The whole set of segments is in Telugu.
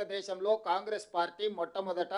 భారతదేశంలో కాంగ్రెస్ పార్టీ మొట్టమొదట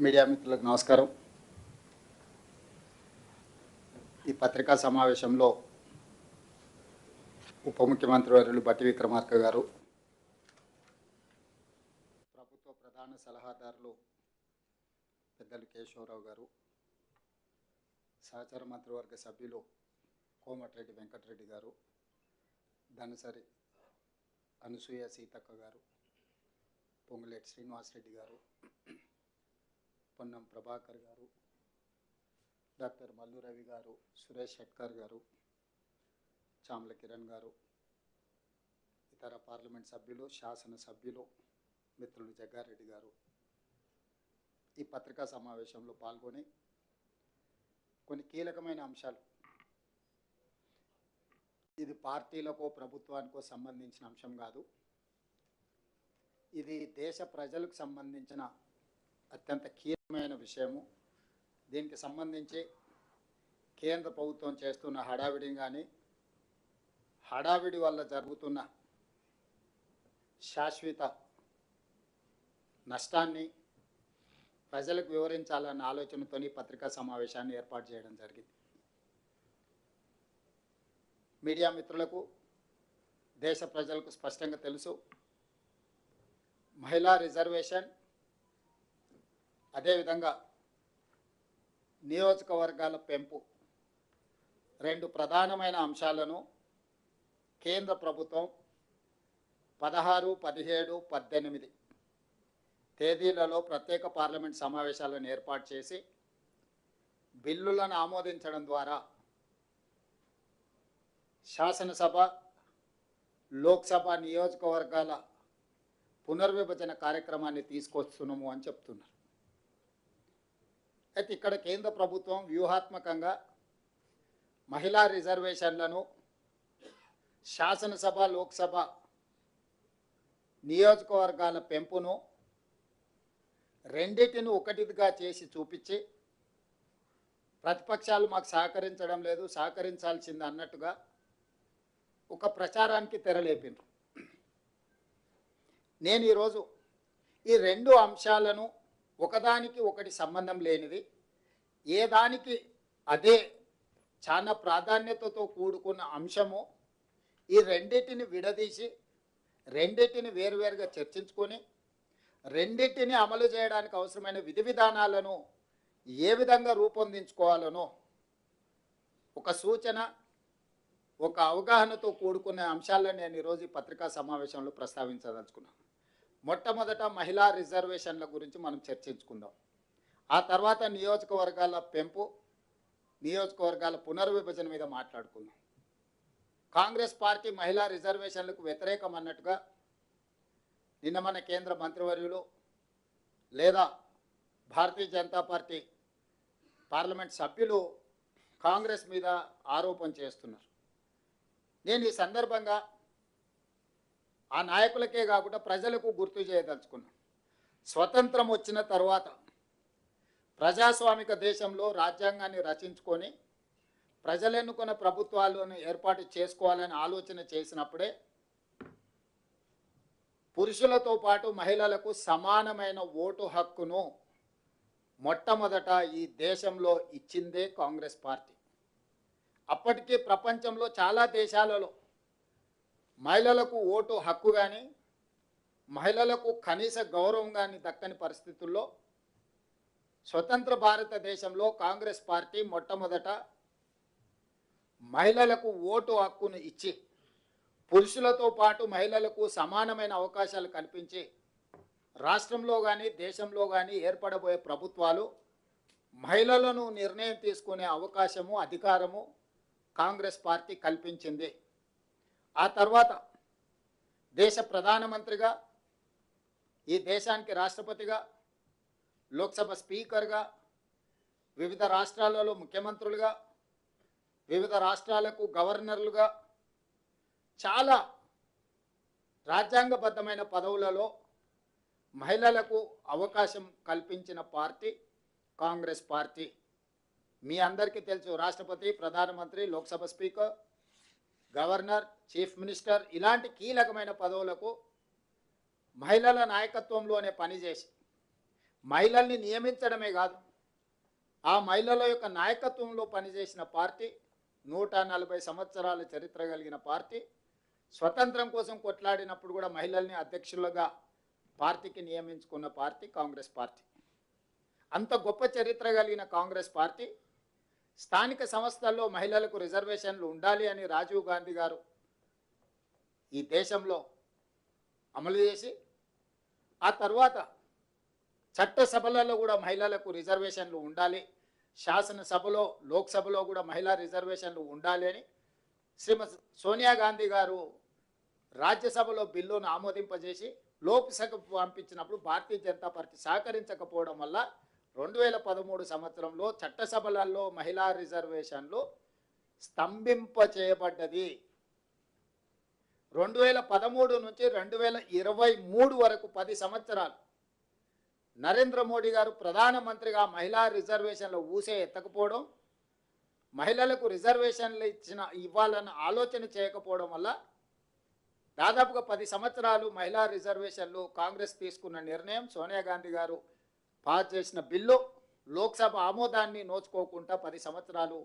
మీడియా మిత్రులకు నమస్కారం. ఈ పత్రికా సమావేశంలో ఉప ముఖ్యమంత్రి వర్యులు బట్టి విక్రమార్క గారు, ప్రభుత్వ ప్రధాన సలహాదారులు పెద్దలు కేశవరావు గారు, సహచార మంత్రివర్గ సభ్యులు కోమటిరెడ్డి వెంకటరెడ్డి గారు, ధనసరి అనసూయ సీతక్క గారు, పొంగులేటి శ్రీనివాసరెడ్డి గారు, పొన్నం ప్రభాకర్ గారు, డాక్టర్ మల్లు రవి గారు, సురేష్ షెట్కర్ గారు, చామల కిరణ్ గారు, ఇతర పార్లమెంట్ సభ్యులు, శాసన సభ్యులు, మిత్రులు జగ్గారెడ్డి గారు ఈ పత్రికా సమావేశంలో పాల్గొని కొన్ని కీలకమైన అంశాలు, ఇది పార్టీలకో ప్రభుత్వానికో సంబంధించిన అంశం కాదు, ఇది దేశ ప్రజలకు సంబంధించిన అత్యంత కీలకమైన విషయము. దీనికి సంబంధించి కేంద్ర ప్రభుత్వం చేస్తున్న హడావిడి కానీ, హడావిడి వల్ల జరుగుతున్న శాశ్వత నష్టాన్ని ప్రజలకు వివరించాలన్న ఆలోచనతో పత్రికా సమావేశాన్ని ఏర్పాటు చేయడం జరిగింది. మీడియా మిత్రులకు, దేశ ప్రజలకు స్పష్టంగా తెలుసు, మహిళా రిజర్వేషన్, అదేవిధంగా నియోజకవర్గాల పెంపు రెండు ప్రధానమైన అంశాలను కేంద్ర ప్రభుత్వం 16, 17, 18 తేదీలలో ప్రత్యేక పార్లమెంట్ సమావేశాలను ఏర్పాటు చేసి బిల్లులను ఆమోదించడం ద్వారా శాసనసభ, లోక్సభ నియోజకవర్గాల పునర్విభజన కార్యక్రమాన్ని తీసుకొస్తున్నాము అని చెప్తున్నారు. అయితే ఇక్కడ కేంద్ర ప్రభుత్వం వ్యూహాత్మకంగా మహిళా రిజర్వేషన్లను శాసనసభ, లోక్సభ నియోజకవర్గాల పెంపును రెండింటిని ఒకటిగా చేసి చూపించి ప్రతిపక్షాలు మాకు సహకరించడం లేదు, సహకరించాల్సింది అన్నట్టుగా ఒక ప్రచారానికి తెరలేపినారు. నేను ఈరోజు ఈ రెండు అంశాలను ఒకదానికి ఒకటి సంబంధం లేనిది, ఏ దానికి అదే చాలా ప్రాధాన్యతతో కూడుకున్న అంశము, ఈ రెండింటిని విడదీసి రెండింటిని వేరువేరుగా చర్చించుకొని రెండింటిని అమలు చేయడానికి అవసరమైన విధి విధానాలను ఏ విధంగా రూపొందించుకోవాలనో ఒక సూచన, ఒక అవగాహనతో కూడుకున్న అంశాలను నేను ఈరోజు ఈ పత్రికా సమావేశంలో ప్రస్తావించదలుచుకున్నాను. మొట్టమొదట మహిళా రిజర్వేషన్ల గురించి మనం చర్చించుకుందాం. ఆ తర్వాత నియోజకవర్గాల పెంపు, నియోజకవర్గాల పునర్విభజన మీద మాట్లాడుకుందాం. కాంగ్రెస్ పార్టీ మహిళా రిజర్వేషన్లకు వ్యతిరేకం అన్నట్టుగా నిన్న మన కేంద్ర మంత్రివర్యులు లేదా భారతీయ జనతా పార్టీ పార్లమెంట్ సభ్యులు కాంగ్రెస్ మీద ఆరోపణ చేస్తున్నారు. నేను ఈ సందర్భంగా ఆ నాయకులకే కాకుండా ప్రజలకు గుర్తు చేయదలుచుకున్నాను. స్వతంత్రం వచ్చిన తర్వాత ప్రజాస్వామిక దేశంలో రాజ్యాంగాన్ని రచించుకొని ప్రజలు ఎన్నుకున్న ప్రభుత్వాలను ఏర్పాటు చేసుకోవాలని ఆలోచన చేసినప్పుడే పురుషులతో పాటు మహిళలకు సమానమైన ఓటు హక్కును మొట్టమొదట ఈ దేశంలో ఇచ్చిందే కాంగ్రెస్ పార్టీ. అప్పటికే ప్రపంచంలో చాలా దేశాలలో మహిళలకు ఓటు హక్కు కానీ మహిళలకు కనీస గౌరవం కానీ దక్కని పరిస్థితుల్లో స్వతంత్ర భారతదేశంలో కాంగ్రెస్ పార్టీ మొట్టమొదట మహిళలకు ఓటు హక్కును ఇచ్చి పురుషులతో పాటు మహిళలకు సమానమైన అవకాశాలు కల్పించి రాష్ట్రంలో కానీ దేశంలో కానీ ఏర్పడబోయే ప్రభుత్వాలు మహిళలను నిర్ణయం తీసుకునే అవకాశము అధికారము కాంగ్రెస్ పార్టీ కల్పించింది. ఆ తర్వాత దేశ ప్రధానమంత్రిగా, ఈ దేశానికి రాష్ట్రపతిగా, లోక్సభ స్పీకర్గా, వివిధ రాష్ట్రాలలో ముఖ్యమంత్రులుగా, వివిధ రాష్ట్రాలకు గవర్నర్లుగా చాలా రాజ్యాంగబద్ధమైన పదవులలో మహిళలకు అవకాశం కల్పించిన పార్టీ కాంగ్రెస్ పార్టీ. మీ అందరికీ తెలుసు, రాష్ట్రపతి, ప్రధానమంత్రి, Lok Sabha speaker, governor, chief minister ఇలాంటి కీలకమైన పదవులకు మహిళల నాయకత్వంలోనే పనిచేసి మహిళల్ని నియమించడమే కాదు, ఆ మహిళల యొక్క నాయకత్వంలో పనిచేసిన పార్టీ 140 సంవత్సరాల చరిత్ర కలిగిన పార్టీ. స్వతంత్రం కోసం కొట్లాడినప్పుడు కూడా మహిళల్ని అధ్యక్షులుగా పార్టీకి నియమించుకున్న పార్టీ కాంగ్రెస్ పార్టీ. అంత గొప్ప చరిత్ర కలిగిన కాంగ్రెస్ పార్టీ స్థానిక సంస్థల్లో మహిళలకు రిజర్వేషన్లు ఉండాలి అని రాజీవ్ గాంధీ గారు ఈ దేశంలో అమలు చేసి, ఆ తర్వాత చట్టసభలలో కూడా మహిళలకు రిజర్వేషన్లు ఉండాలి, శాసనసభలో లోక్సభలో కూడా మహిళా రిజర్వేషన్లు ఉండాలి అని శ్రీమతి సోనియా గాంధీ గారు రాజ్యసభలో బిల్లును ఆమోదింపజేసి లోక్సభకు పంపించినప్పుడు భారతీయ జనతా పార్టీ సహకరించకపోవడం వల్ల 2013 సంవత్సరంలో చట్టసభలలో మహిళా రిజర్వేషన్లు స్తంభింపచేయబడ్డది. 2013 నుంచి 2023 వరకు 10 సంవత్సరాలు నరేంద్ర మోడీ గారు ప్రధానమంత్రిగా మహిళా రిజర్వేషన్లు ఊసే ఎత్తకపోవడం, మహిళలకు రిజర్వేషన్లు ఇవ్వాలన్న ఆలోచన చేయకపోవడం వల్ల దాదాపుగా 10 సంవత్సరాలు మహిళా రిజర్వేషన్లు కాంగ్రెస్ తీసుకున్న నిర్ణయం, సోనియా గాంధీ గారు పాస్ చేసిన బిల్లు లోక్సభ ఆమోదాన్ని నోచుకోకుండా 10 సంవత్సరాలు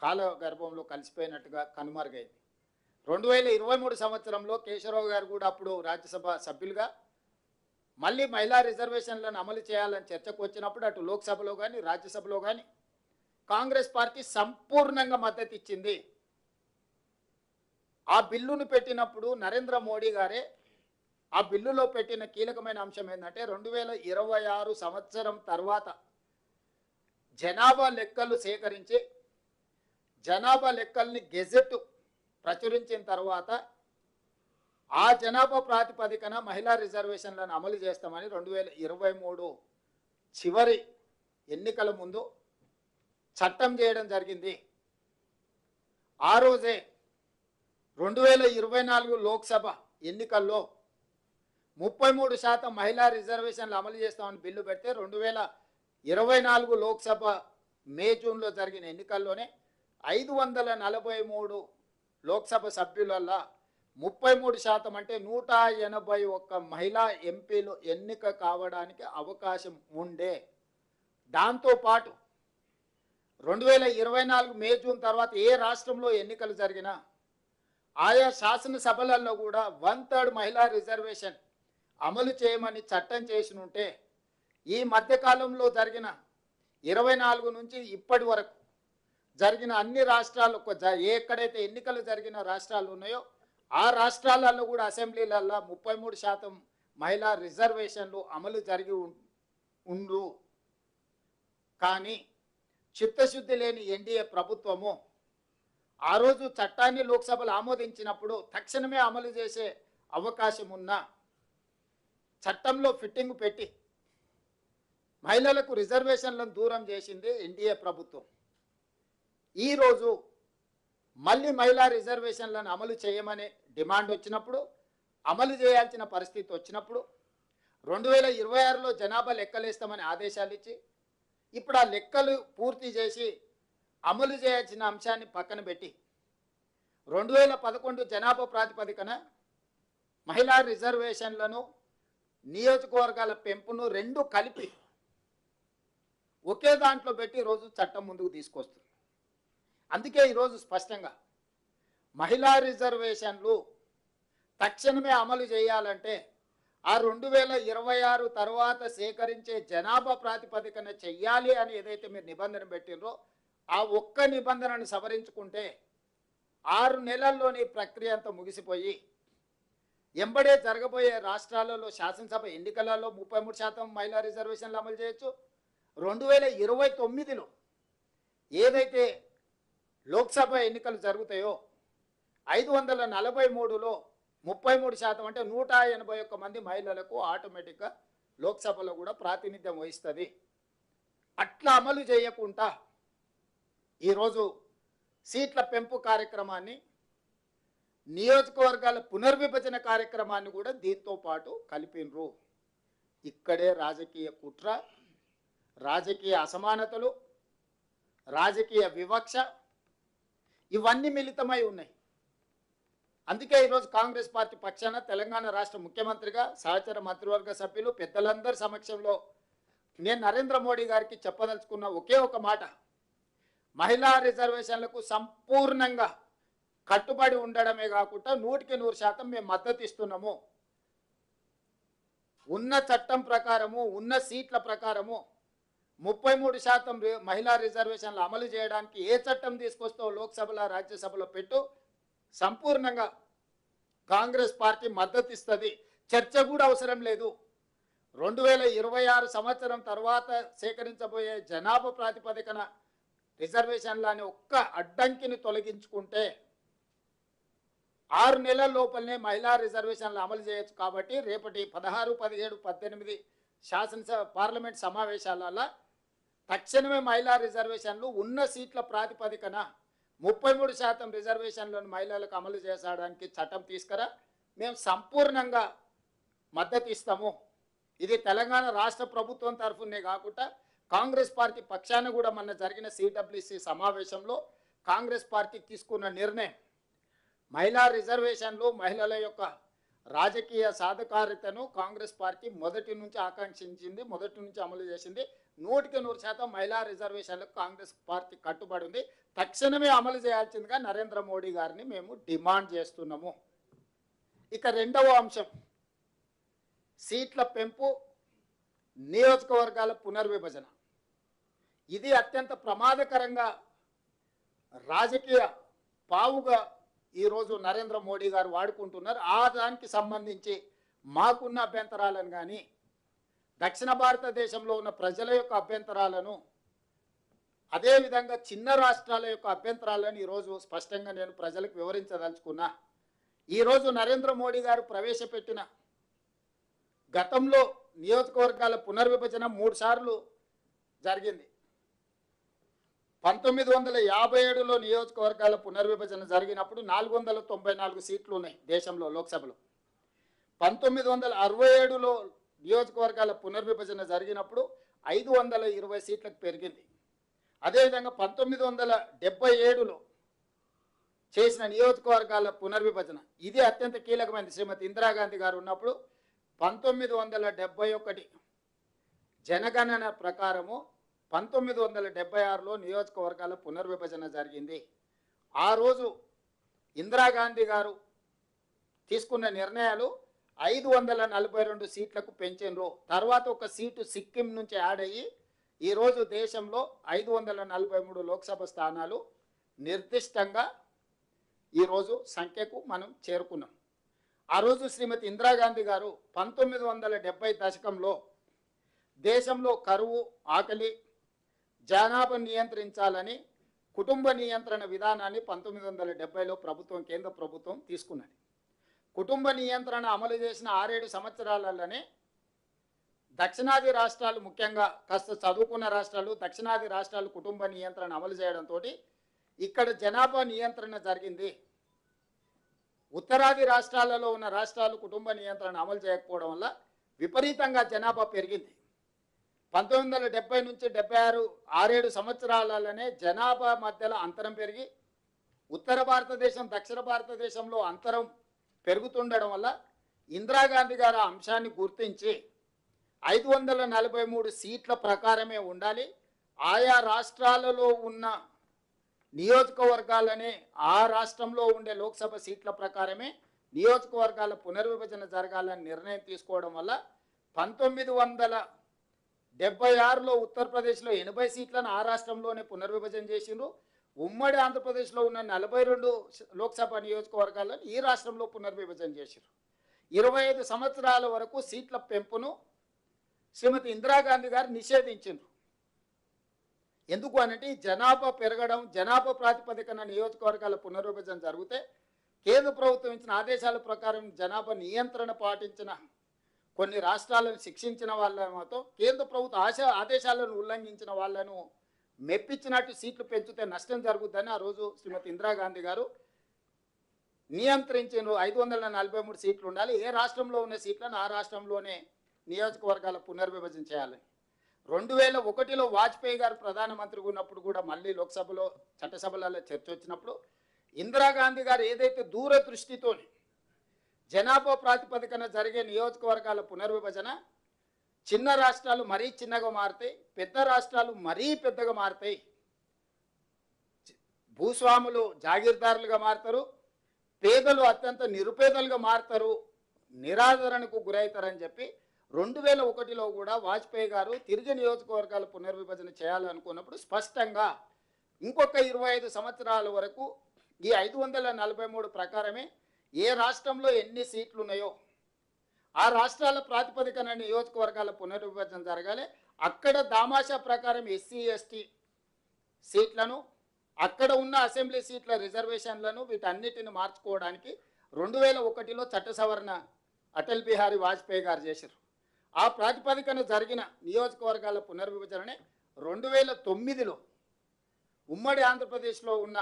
కాలగర్భంలో కలిసిపోయినట్టుగా కనుమరుగైంది. 2023 సంవత్సరంలో కేశవరావు గారు కూడా అప్పుడు రాజ్యసభ సభ్యులుగా మళ్ళీ మహిళా రిజర్వేషన్లను అమలు చేయాలని చర్చకు వచ్చినప్పుడు అటు లోక్సభలో కానీ రాజ్యసభలో కానీ కాంగ్రెస్ పార్టీ సంపూర్ణంగా మద్దతు ఇచ్చింది. ఆ బిల్లును పెట్టినప్పుడు నరేంద్ర మోడీ గారే ఆ బిల్లులో పెట్టిన కీలకమైన అంశం ఏంటంటే 2026 సంవత్సరం తర్వాత జనాభా లెక్కలు సేకరించి జనాభా లెక్కల్ని గెజెట్ ప్రచురించిన తర్వాత ఆ జనాభా ప్రాతిపదికన మహిళా రిజర్వేషన్లను అమలు చేస్తామని 2023 చివరి ఎన్నికల ముందు చట్టం చేయడం జరిగింది. ఆ రోజే 2024 లోక్సభ ఎన్నికల్లో 33% మహిళా రిజర్వేషన్లు అమలు చేస్తామని బిల్లు పెడితే 2024 లోక్సభ మే జూన్లో జరిగిన ఎన్నికల్లోనే 543 లోక్సభ సభ్యులల్లో 33% అంటే 181 మహిళా ఎంపీలు ఎన్నిక కావడానికి అవకాశం ఉండే. దాంతోపాటు 2024 మే జూన్ తర్వాత ఏ రాష్ట్రంలో ఎన్నికలు జరిగినా ఆయా శాసనసభలలో కూడా 1/3 మహిళా రిజర్వేషన్ అమలు చేయమని చట్టం చేసి ఉంటే ఈ మధ్యకాలంలో జరిగిన 24 నుంచి ఇప్పటి వరకు జరిగిన అన్ని రాష్ట్రాలు ఎక్కడైతే ఎన్నికలు జరిగిన రాష్ట్రాలు ఉన్నాయో ఆ రాష్ట్రాలలో కూడా అసెంబ్లీలలో 33% మహిళా రిజర్వేషన్లు అమలు జరిగి ఉండు. కానీ చిత్తశుద్ధి లేని ఎన్డీఏ ప్రభుత్వము ఆ రోజు చట్టాన్ని లోక్సభలో ఆమోదించినప్పుడు తక్షణమే అమలు చేసే అవకాశం ఉన్న చట్టంలో ఫిట్టింగ్ పెట్టి మహిళలకు రిజర్వేషన్లను దూరం చేసింది ఎన్డీఏ ప్రభుత్వం. ఈరోజు మళ్ళీ మహిళా రిజర్వేషన్లను అమలు చేయమని డిమాండ్ వచ్చినప్పుడు, అమలు చేయాల్సిన పరిస్థితి వచ్చినప్పుడు 2026లో జనాభా లెక్కలేస్తామని ఆదేశాలు ఇచ్చి ఇప్పుడు ఆ లెక్కలు పూర్తి చేసి అమలు చేయాల్సిన అంశాన్ని పక్కన పెట్టి 2011 జనాభా ప్రాతిపదికన మహిళా రిజర్వేషన్లను నియోజకవర్గాల పెంపును రెండు కలిపి ఒకే దాంట్లో పెట్టి ఈరోజు చట్టం ముందుకు తీసుకొస్తుంది. అందుకే ఈరోజు స్పష్టంగా మహిళా రిజర్వేషన్లు తక్షణమే అమలు చేయాలంటే ఆ 2026 తర్వాత సేకరించే జనాభా ప్రాతిపదికన చెయ్యాలి అని ఏదైతే మీరు నిబంధన పెట్టినరో ఆ ఒక్క నిబంధనను సవరించుకుంటే 6 నెలల్లోని ప్రక్రియ అంతా ముగిసిపోయి ఎంబడే జరగబోయే రాష్ట్రాలలో శాసనసభ ఎన్నికలలో 33% మహిళా రిజర్వేషన్లు అమలు చేయొచ్చు. 2029లో ఏదైతే లోక్సభ ఎన్నికలు జరుగుతాయో 543లో 33% అంటే 181 మంది మహిళలకు ఆటోమేటిక్గా లోక్సభలో కూడా ప్రాతినిధ్యం వహిస్తుంది. అట్లా అమలు చేయకుండా ఈరోజు సీట్ల పెంపు కార్యక్రమాన్ని, నియోజకవర్గాల పునర్విభజన కార్యక్రమాన్ని కూడా దీంతో పాటు కలిపినరు. ఇక్కడే రాజకీయ కుట్ర, రాజకీయ అసమానతలు, రాజకీయ వివక్ష ఇవన్నీ మిళితమై ఉన్నాయి. అందుకే ఈరోజు కాంగ్రెస్ పార్టీ పక్షాన తెలంగాణ రాష్ట్ర ముఖ్యమంత్రిగా సహచర మంత్రివర్గ సభ్యులు పెద్దలందరి సమక్షంలో నేను నరేంద్ర మోడీ గారికి చెప్పదలుచుకున్న ఒకే ఒక మాట, మహిళా రిజర్వేషన్లకు సంపూర్ణంగా కట్టుబడి ఉండడమే కాకుండా 100% మేము మద్దతు ఇస్తున్నాము. ఉన్న చట్టం ప్రకారము, ఉన్న సీట్ల ప్రకారము 33% మహిళా రిజర్వేషన్లు అమలు చేయడానికి ఏ చట్టం తీసుకొస్తావు లోక్సభలో రాజ్యసభలో పెట్టు, సంపూర్ణంగా కాంగ్రెస్ పార్టీ మద్దతు ఇస్తుంది. చర్చ కూడా అవసరం లేదు. 2026 సంవత్సరం తర్వాత సేకరించబోయే జనాభా ప్రాతిపదికన రిజర్వేషన్లని ఒక్క అడ్డంకిని తొలగించుకుంటే 6 నెలల లోపలనే మహిళా రిజర్వేషన్లు అమలు చేయొచ్చు. కాబట్టి రేపటి 16, 17, 18 శాసనసభ పార్లమెంట్ సమావేశాలలో తక్షణమే మహిళా రిజర్వేషన్లు ఉన్న సీట్ల ప్రాతిపదికన 33% రిజర్వేషన్లను మహిళలకు అమలు చేసడానికి చట్టం తీసుకురా, మేము సంపూర్ణంగా మద్దతు ఇస్తాము. ఇది తెలంగాణ రాష్ట్ర ప్రభుత్వం తరఫునే కాకుండా కాంగ్రెస్ పార్టీ పక్షాన కూడా మొన్న జరిగిన సిడబ్ల్యూసి సమావేశంలో కాంగ్రెస్ పార్టీ తీసుకున్న నిర్ణయం. మహిళా రిజర్వేషన్లు మహిళల యొక్క రాజకీయ సాధికారితను కాంగ్రెస్ పార్టీ మొదటి నుంచి ఆకాంక్షించింది, మొదటి నుంచి అమలు చేసింది. 100% మహిళా రిజర్వేషన్లకు కాంగ్రెస్ పార్టీ కట్టుబడి ఉంది. తక్షణమే అమలు చేయాల్సిందిగా నరేంద్ర మోడీ గారిని మేము డిమాండ్ చేస్తున్నాము. ఇక రెండవ అంశం సీట్ల పెంపు, నియోజకవర్గాల పునర్విభజన. ఇది అత్యంత ప్రమాదకరంగా రాజకీయ పావుగా ఈరోజు నరేంద్ర మోడీ గారు వాడుకుంటున్నారు. ఆ దానికి సంబంధించి మాకున్న అభ్యంతరాలను కానీ దక్షిణ భారతదేశంలో ఉన్న ప్రజల యొక్క అభ్యంతరాలను, అదేవిధంగా చిన్న రాష్ట్రాల యొక్క అభ్యంతరాలను ఈరోజు స్పష్టంగా నేను ప్రజలకు వివరించదలుచుకున్నా. ఈరోజు నరేంద్ర మోడీ గారు ప్రవేశపెట్టిన గతంలో నియోజకవర్గాల పునర్విభజన 3 సార్లు జరిగింది. 1957లో నియోజకవర్గాల పునర్విభజన జరిగినప్పుడు 494 సీట్లు ఉన్నాయి దేశంలో లోక్సభలో. 1967లో నియోజకవర్గాల పునర్విభజన జరిగినప్పుడు 520 సీట్లకు పెరిగింది. అదేవిధంగా 1977లో చేసిన నియోజకవర్గాల పునర్విభజన ఇది అత్యంత కీలకమైనది. శ్రీమతి ఇందిరాగాంధీ గారు ఉన్నప్పుడు 1971 జనగణన ప్రకారము 1976లో నియోజకవర్గాల పునర్విభజన జరిగింది. ఆ రోజు ఇందిరాగాంధీ గారు తీసుకున్న నిర్ణయాలు 542 సీట్లకు పెంచారు. తర్వాత ఒక సీటు సిక్కిం నుంచి యాడ్ అయ్యి ఈరోజు దేశంలో 543 లోక్సభ స్థానాలు నిర్దిష్టంగా ఈరోజు సంఖ్యకు మనం చేరుకున్నాం. ఆ రోజు శ్రీమతి ఇందిరాగాంధీ గారు 1970 దశకంలో దేశంలో కరువు, ఆకలి, జనాభా నియంత్రించాలని కుటుంబ నియంత్రణ విధానాన్ని 1970లో ప్రభుత్వం, కేంద్ర ప్రభుత్వం తీసుకున్నది. కుటుంబ నియంత్రణ అమలు చేసిన 6-7 సంవత్సరాలలోనే దక్షిణాది రాష్ట్రాలు, ముఖ్యంగా కాస్త చదువుకున్న రాష్ట్రాలు, దక్షిణాది రాష్ట్రాలు కుటుంబ నియంత్రణ అమలు చేయడంతో ఇక్కడ జనాభా నియంత్రణ జరిగింది. ఉత్తరాది రాష్ట్రాలలో ఉన్న రాష్ట్రాలు కుటుంబ నియంత్రణ అమలు చేయకపోవడం వల్ల విపరీతంగా జనాభా పెరిగింది. 1970 నుంచి 76 6-7 సంవత్సరాలనే జనాభా మధ్యలో అంతరం పెరిగి ఉత్తర భారతదేశం దక్షిణ భారతదేశంలో అంతరం పెరుగుతుండడం వల్ల ఇందిరాగాంధీ గారు ఆ అంశాన్ని గుర్తించి 543 సీట్ల ప్రకారమే ఉండాలి, ఆయా రాష్ట్రాలలో ఉన్న నియోజకవర్గాలనే ఆ రాష్ట్రంలో ఉండే లోక్సభ సీట్ల ప్రకారమే నియోజకవర్గాల పునర్విభజన జరగాలని నిర్ణయం తీసుకోవడం వల్ల 1976లో ఉత్తరప్రదేశ్లో 80 సీట్లను ఆ రాష్ట్రంలోనే పునర్విభజన చేసిండ్రు. ఉమ్మడి ఆంధ్రప్రదేశ్లో ఉన్న 42 లోక్సభ నియోజకవర్గాలను ఈ రాష్ట్రంలో పునర్విభజన చేసిండ్రు. 25 సంవత్సరాల వరకు సీట్ల పెంపును శ్రీమతి ఇందిరాగాంధీ గారు నిషేధించిండ్రు. ఎందుకు అనంటే జనాభా పెరగడం, జనాభా ప్రాతిపదికన నియోజకవర్గాల పునర్విభజన జరిగితే కేంద్ర ప్రభుత్వం ఇచ్చిన ఆదేశాల ప్రకారం జనాభా నియంత్రణ పాటించిన కొన్ని రాష్ట్రాలను శిక్షించిన వాళ్ళతో కేంద్ర ప్రభుత్వ ఆదేశాలను ఉల్లంఘించిన వాళ్ళను మెప్పించినట్టు సీట్లు పెంచితే నష్టం జరుగుతుందని ఆ రోజు శ్రీమతి ఇందిరాగాంధీ గారు నియంత్రించిన 543 సీట్లు ఉండాలి, ఏ రాష్ట్రంలో ఉన్న సీట్లను ఆ రాష్ట్రంలోనే నియోజకవర్గాల పునర్విభజన చేయాలి. 2001లో వాజ్పేయి గారు ప్రధానమంత్రిగా ఉన్నప్పుడు కూడా మళ్ళీ లోక్సభలో చట్టసభలలో చర్చ వచ్చినప్పుడు ఇందిరాగాంధీ గారు ఏదైతే దూరదృష్టితో జనాభా ప్రాతిపదికన జరిగే నియోజకవర్గాల పునర్విభజన చిన్న రాష్ట్రాలు మరీ చిన్నగా మారుతాయి, పెద్ద రాష్ట్రాలు మరీ పెద్దగా మారుతాయి, భూస్వాములు జాగీర్దారులుగా మారుతారు, పేదలు అత్యంత నిరుపేదలుగా మారుతారు, నిరాదరణకు గురవుతారని చెప్పి 2001లో కూడా వాజ్పేయి గారు తిరిగి నియోజకవర్గాల పునర్విభజన చేయాలనుకున్నప్పుడు స్పష్టంగా ఇంకొక 25 సంవత్సరాల వరకు ఈ 543 ప్రకారమే ఏ రాష్ట్రంలో ఎన్ని సీట్లు ఉన్నాయో ఆ రాష్ట్రాల ప్రాతిపదికన నియోజకవర్గాల పునర్విభజన జరగాలి. అక్కడ దామాషా ప్రకారం ఎస్సీ ఎస్టీ సీట్లను, అక్కడ ఉన్న అసెంబ్లీ సీట్ల రిజర్వేషన్లను వీటన్నిటిని మార్చుకోవడానికి 2001లో చట్ట సవరణ అటల్ బిహారీ వాజ్పేయి గారు చేశారు. ఆ ప్రాతిపదికన జరిగిన నియోజకవర్గాల పునర్విభజననే 2009లో ఉమ్మడి ఆంధ్రప్రదేశ్లో ఉన్న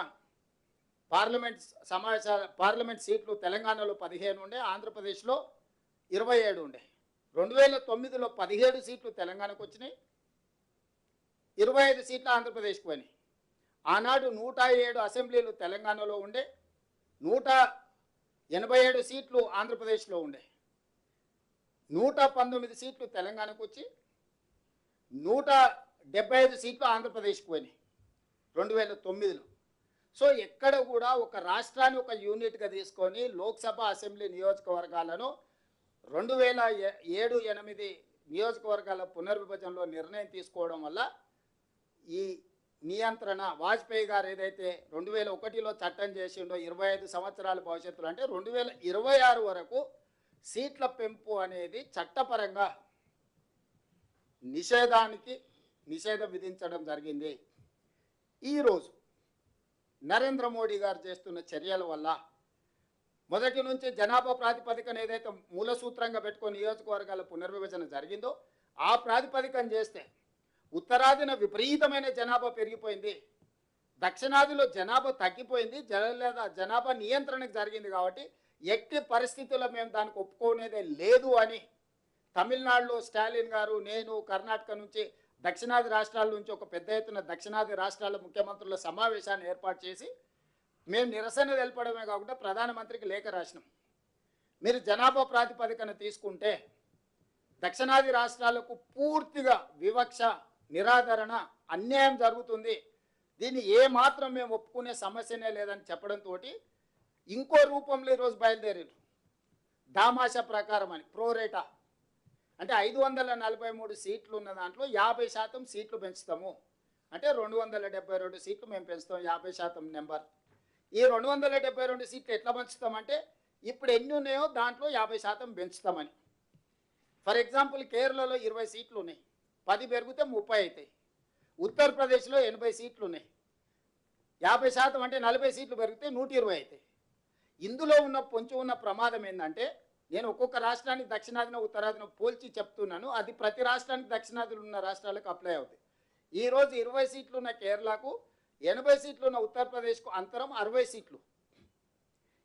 పార్లమెంట్ సీట్లు తెలంగాణలో 15 ఉండే, ఆంధ్రప్రదేశ్లో 27 ఉండే. 2009లో 17 సీట్లు తెలంగాణకు వచ్చినాయి, 25 సీట్లు ఆంధ్రప్రదేశ్కి పోయినాయి. ఆనాడు 107 అసెంబ్లీలు తెలంగాణలో ఉండే, 187 సీట్లు ఆంధ్రప్రదేశ్లో ఉండే, 119 సీట్లు తెలంగాణకు వచ్చి 175 సీట్లు ఆంధ్రప్రదేశ్కి పోయినాయి 2009లో. సో ఎక్కడ కూడా ఒక రాష్ట్రాన్ని ఒక యూనిట్గా తీసుకొని లోక్సభ అసెంబ్లీ నియోజకవర్గాలను 2007-8 నియోజకవర్గాల పునర్విభజనలో నిర్ణయం తీసుకోవడం వల్ల ఈ నియంత్రణ వాజ్పేయి గారు ఏదైతే 2001లో చట్టం చేసిండో 25 సంవత్సరాల భవిష్యత్తులో అంటే 2026 వరకు సీట్ల పెంపు అనేది చట్టపరంగా నిషేధం విధించడం జరిగింది. ఈరోజు నరేంద్ర మోడీ గారు చేస్తున్న చర్యల వల్ల మొదటి నుంచి జనాభా ప్రాతిపదికన ఏదైతే మూల సూత్రంగా పెట్టుకొని నియోజకవర్గాల పునర్విభజన జరిగిందో ఆ ప్రాతిపదికన చేస్తే ఉత్తరాదిన విపరీతమైన జనాభా పెరిగిపోయింది, దక్షిణాదిలో జనాభా తగ్గిపోయింది, జనాభా నియంత్రణకు జరిగింది. కాబట్టి ఎట్టి పరిస్థితుల్లో మేము దానికి ఒప్పుకునేదే లేదు అని తమిళనాడులో స్టాలిన్ గారు, నేను కర్ణాటక నుంచి దక్షిణాది రాష్ట్రాల నుంచి ఒక పెద్ద ఎత్తున దక్షిణాది రాష్ట్రాల ముఖ్యమంత్రుల సమావేశాన్ని ఏర్పాటు చేసి మేము నిరసన తెలపడమే కాకుండా ప్రధానమంత్రికి లేఖ రాసినాం. మీరు జనాభా ప్రాతిపదికన తీసుకుంటే దక్షిణాది రాష్ట్రాలకు పూర్తిగా వివక్ష, నిరాదరణ, అన్యాయం జరుగుతుంది, దీన్ని ఏమాత్రం మేము ఒప్పుకునే సమస్యనే లేదని చెప్పడంతో ఇంకో రూపంలో ఈరోజు బయలుదేరారు. దామాషా ప్రకారం అని ప్రోరేటా అంటే 543 సీట్లు ఉన్న దాంట్లో 50% సీట్లు పెంచుతాము అంటే 272 సీట్లు మేము పెంచుతాం, 50% నెంబర్. ఈ 272 సీట్లు ఎట్లా పెంచుతామంటే ఇప్పుడు ఎన్ని ఉన్నాయో దాంట్లో 50% పెంచుతామని. ఫర్ ఎగ్జాంపుల్ కేరళలో 20 సీట్లు ఉన్నాయి, 10 పెరిగితే 30 అవుతాయి. ఉత్తరప్రదేశ్లో 80 సీట్లు ఉన్నాయి, 50% అంటే 40 సీట్లు పెరిగితే 120 అవుతాయి. ఇందులో పొంచి ఉన్న ప్రమాదం ఏంటంటే నేను ఒక్కొక్క రాష్ట్రానికి దక్షిణాదిన ఉత్తరాదిన పోల్చి చెప్తున్నాను, అది ప్రతి రాష్ట్రానికి దక్షిణాదిలో ఉన్న రాష్ట్రాలకు అప్లై అవుతాయి. ఈరోజు 20 సీట్లు ఉన్న కేరళకు, 80 సీట్లు ఉన్న ఉత్తరప్రదేశ్కు అంతరం 60 సీట్లు.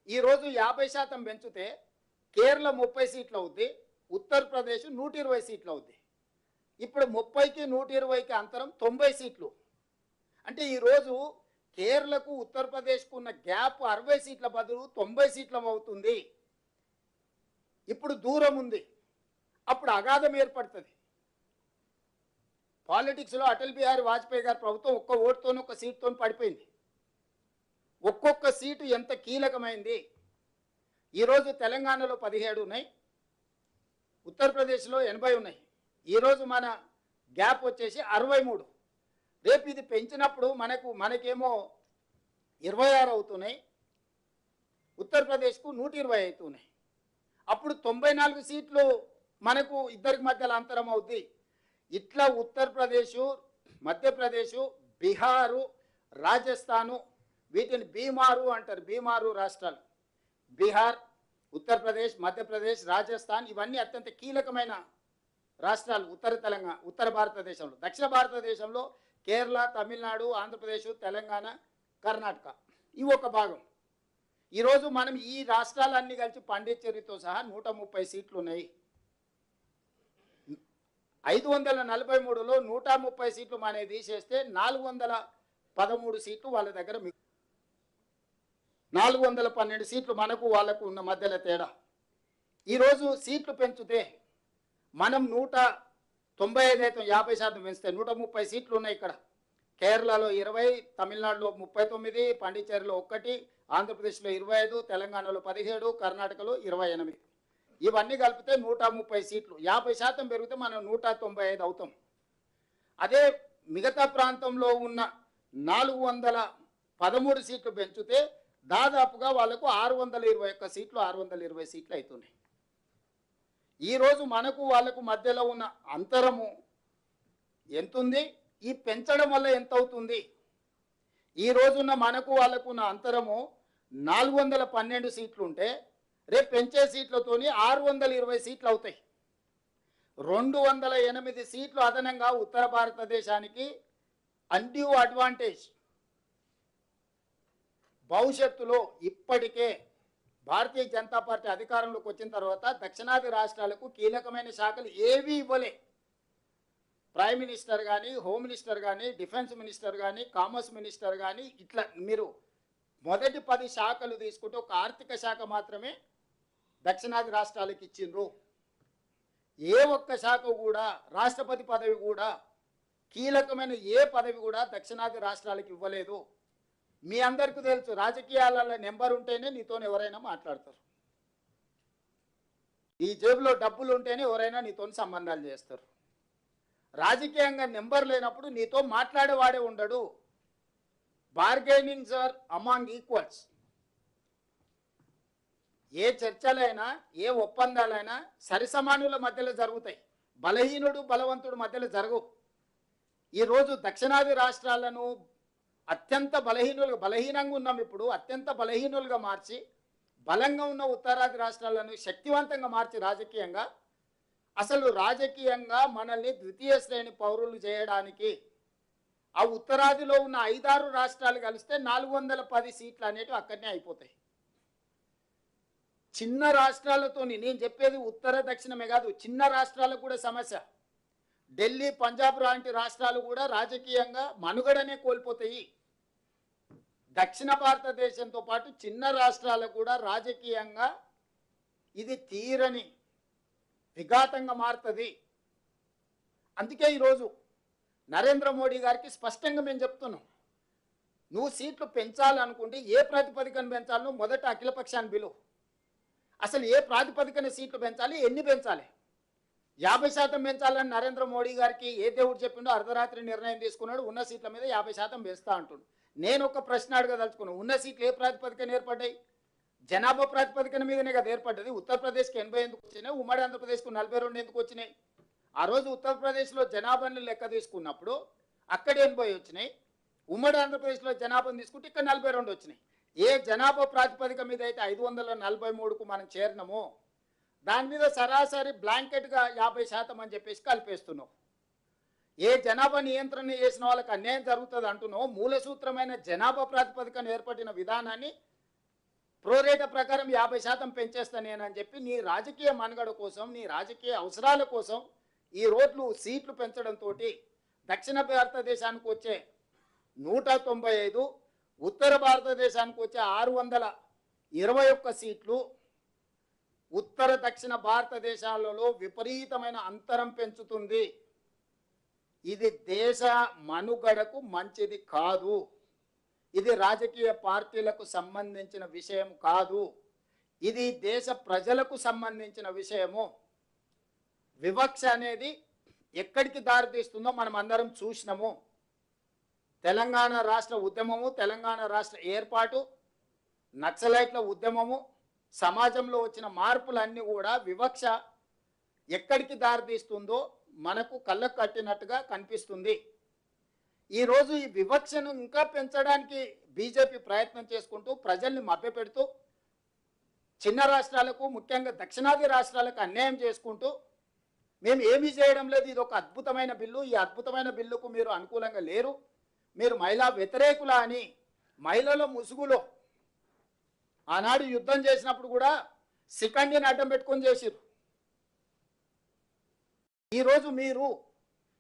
ఈరోజు 50% పెంచితే కేరళ 30 సీట్లు అవుద్ది, ఉత్తరప్రదేశ్ 120 సీట్లు అవుద్ది. ఇప్పుడు 30కి 120కి అంతరం 90 సీట్లు. అంటే ఈరోజు కేరళకు ఉత్తరప్రదేశ్కు ఉన్న గ్యాప్ 60 సీట్ల బదులు 90 సీట్లం అవుతుంది. ఇప్పుడు దూరం ఉంది, అప్పుడు అగాధం ఏర్పడుతుంది. పాలిటిక్స్లో అటల్ బిహారీ వాజ్పేయి గారి ప్రభుత్వం ఒక్క ఓటుతోనే ఒక సీట్తో పడిపోయింది. ఒక్కొక్క సీటు ఎంత కీలకమైంది. ఈరోజు తెలంగాణలో 17 ఉన్నాయి, ఉత్తరప్రదేశ్లో 80 ఉన్నాయి. ఈరోజు మన గ్యాప్ వచ్చేసి 63. రేపు ఇది పెంచినప్పుడు మనకేమో 26 అవుతున్నాయి, ఉత్తరప్రదేశ్కు 120 అవుతున్నాయి. అప్పుడు 94 సీట్లు మనకు ఇద్దరికి మధ్యలో అంతరం అవుద్ది. ఇట్లా ఉత్తరప్రదేశ్, మధ్యప్రదేశ్, బీహారు, రాజస్థాను, వీటిని బీమారు అంటారు. బీమారు రాష్ట్రాలు బీహార్, ఉత్తరప్రదేశ్, మధ్యప్రదేశ్, రాజస్థాన్ ఇవన్నీ అత్యంత కీలకమైన రాష్ట్రాలు ఉత్తర భారతదేశంలో. దక్షిణ భారతదేశంలో కేరళ, తమిళనాడు, ఆంధ్రప్రదేశ్, తెలంగాణ, కర్ణాటక ఇవి ఒక భాగం. ఈరోజు మనం ఈ రాష్ట్రాలన్నీ కలిసి పాండిచ్చేరితో సహా 130 సీట్లు ఉన్నాయి. 543లో 130 సీట్లు మనకి తీసేస్తే 413 సీట్లు వాళ్ళ దగ్గర, 412 సీట్లు మనకు వాళ్ళకు ఉన్న మధ్యలో తేడా. ఈరోజు సీట్లు పెంచితే మనం 195 అయితే 50% పెంచితే 130 సీట్లు ఉన్నాయి. ఇక్కడ కేరళలో 20, తమిళనాడులో 39, పాండిచ్చేరిలో 1, ఆంధ్రప్రదేశ్లో 25, తెలంగాణలో 17, కర్ణాటకలో 28. ఇవన్నీ కలిపితే 130 సీట్లు. 50% పెరిగితే మనం 195 అవుతాం. అదే మిగతా ప్రాంతంలో ఉన్న 413 సీట్లు పెంచితే దాదాపుగా వాళ్ళకు 621 సీట్లు, 620 సీట్లు అవుతున్నాయి. ఈరోజు మనకు వాళ్ళకు మధ్యలో ఉన్న అంతరము ఎంతుంది, ఈ పెంచడం వల్ల ఎంత అవుతుంది? ఈ రోజున్న మనకు వాళ్ళకు ఉన్న అంతరము 412 సీట్లు ఉంటే రేపు పెంచే సీట్లతోని 620 సీట్లు అవుతాయి. 208 సీట్లు అదనంగా ఉత్తర భారతదేశానికి అన్డ్యూ అడ్వాంటేజ్. భవిష్యత్తులో ఇప్పటికే భారతీయ జనతా పార్టీ అధికారంలోకి వచ్చిన తర్వాత దక్షిణాది రాష్ట్రాలకు కీలకమైన శాఖలు ఏవీ ఇవ్వలే. ప్రైమ్ మినిస్టర్ కానీ, హోమ్ మినిస్టర్ కానీ, డిఫెన్స్ మినిస్టర్ కానీ, కామర్స్ మినిస్టర్ కానీ, ఇట్లా మీరు మొదటి 10 శాఖలు తీసుకుంటే ఒక ఆర్థిక శాఖ మాత్రమే దక్షిణాది రాష్ట్రాలకు ఇచ్చిండ్రు. ఏ ఒక్క శాఖ కూడా, రాష్ట్రపతి పదవి కూడా, కీలకమైన ఏ పదవి కూడా దక్షిణాది రాష్ట్రాలకు ఇవ్వలేదు. మీ అందరికీ తెలుసు, రాజకీయాలలో నెంబర్ ఉంటేనే నీతో ఎవరైనా మాట్లాడతారు. ఈ జేబులో డబ్బులు ఉంటేనే ఎవరైనా నీతో సంబంధాలు చేస్తారు. రాజకీయంగా నెంబర్ లేనప్పుడు నీతో మాట్లాడేవాడే ఉండడు. Bargainings are among equals. ఏ చర్చలైనా, ఏ ఒప్పందాలైనా సరిసమానుల మధ్యలో జరుగుతాయి, బలహీనుడు బలవంతుడు మధ్యలో జరగవు. ఈరోజు దక్షిణాది రాష్ట్రాలను అత్యంత బలహీనంగా ఉన్నాం, ఇప్పుడు అత్యంత బలహీనులుగా మార్చి బలంగా ఉన్న ఉత్తరాది రాష్ట్రాలను శక్తివంతంగా మార్చి రాజకీయంగా, అసలు రాజకీయంగా మనల్ని ద్వితీయ శ్రేణి పౌరులు చేయడానికి ఆ ఉత్తరాదిలో ఉన్న 5-6 రాష్ట్రాలు కలిస్తే 410 సీట్లు అనేటివి అక్కడనే అయిపోతాయి. చిన్న రాష్ట్రాలతోని, నేను చెప్పేది ఉత్తర దక్షిణమే కాదు, చిన్న రాష్ట్రాలకు కూడా సమస్య. ఢిల్లీ, పంజాబ్ లాంటి రాష్ట్రాలు కూడా రాజకీయంగా మనుగడనే కోల్పోతాయి. దక్షిణ భారతదేశంతో పాటు చిన్న రాష్ట్రాలకు కూడా రాజకీయంగా ఇది తీరని విఘాతంగా మారుతుంది. అందుకే ఈరోజు నరేంద్ర మోడీ గారికి స్పష్టంగా మేము చెప్తున్నాం, నువ్వు సీట్లు పెంచాలనుకుంటే ఏ ప్రాతిపదికన పెంచాలో మొదట అఖిలపక్షాన్ని పిలువు. అసలు ఏ ప్రాతిపదికన సీట్లు పెంచాలి, ఎన్ని పెంచాలి? 50% పెంచాలని నరేంద్ర మోడీ గారికి ఏ దేవుడు చెప్పిండో అర్ధరాత్రి నిర్ణయం తీసుకున్నాడు. ఉన్న సీట్ల మీద 50% పెంచుతా అంటుండు. నేను ఒక ప్రశ్న అడగదలుచుకున్నాను, ఉన్న సీట్లు ఏ ప్రాతిపదికన ఏర్పడ్డాయి? జనాభా ప్రాతిపదికన మీదనే కదా ఏర్పడ్డది. ఉత్తరప్రదేశ్కి 80 ఎందుకు వచ్చినాయి, ఉమ్మడి ఆంధ్రప్రదేశ్కు 42 ఎందుకు వచ్చినాయి? ఆ రోజు ఉత్తరప్రదేశ్లో జనాభాని లెక్క తీసుకున్నప్పుడు అక్కడ 80 వచ్చినాయి, ఉమ్మడి ఆంధ్రప్రదేశ్లో జనాభాను తీసుకుంటే ఇక్కడ 42 వచ్చినాయి. ఏ జనాభా ప్రాతిపదిక మీద అయితే 543కు మనం చేరినామో దాని మీద సరాసరి బ్లాంకెట్గా 50% అని చెప్పేసి కలిపేస్తున్నావు. ఏ జనాభా నియంత్రణ చేసిన వాళ్ళకి అన్యాయం జరుగుతుంది అంటున్నావు. మూల సూత్రమైన జనాభా ప్రాతిపదికన ఏర్పడిన విధానాన్ని ప్రోరేట ప్రకారం 50% పెంచేస్తాను నేనని చెప్పి నీ రాజకీయ మనుగడ కోసం, నీ రాజకీయ అవసరాల కోసం ఈ రోడ్లు సీట్లు పెంచడంతో దక్షిణ భారతదేశానికి వచ్చే 195, ఉత్తర భారతదేశానికి వచ్చే 621 సీట్లు ఉత్తర దక్షిణ భారతదేశాలలో విపరీతమైన అంతరం పెంచుతుంది. ఇది దేశ మనుగడకు మంచిది కాదు. ఇది రాజకీయ పార్టీలకు సంబంధించిన విషయం కాదు. ఇది దేశ ప్రజలకు సంబంధించిన విషయము. వివక్ష అనేది ఎక్కడికి దారితీస్తుందో మనం అందరం చూసినాము. తెలంగాణ రాష్ట్ర ఉద్యమము, తెలంగాణ రాష్ట్ర ఏర్పాటు, నక్సలైట్ల ఉద్యమము, సమాజంలో వచ్చిన మార్పులన్నీ కూడా వివక్ష ఎక్కడికి దారితీస్తుందో మనకు కళ్ళకు కట్టినట్టుగా కనిపిస్తుంది. ఈరోజు ఈ వివక్షను ఇంకా పెంచడానికి బీజేపీ ప్రయత్నం చేసుకుంటూ ప్రజల్ని మభ్యపెడుతూ చిన్న రాష్ట్రాలకు, ముఖ్యంగా దక్షిణాది రాష్ట్రాలకు అన్యాయం చేసుకుంటూ మేము ఏమీ చేయడం లేదు, ఇది ఒక అద్భుతమైన బిల్లు, ఈ అద్భుతమైన బిల్లుకు మీరు అనుకూలంగా లేరు, మీరు మహిళా వ్యతిరేకుల అని మహిళల ముసుగులో ఆనాడు యుద్ధం చేసినప్పుడు కూడా సికండిని అడ్డం పెట్టుకొని చేసిరు. ఈరోజు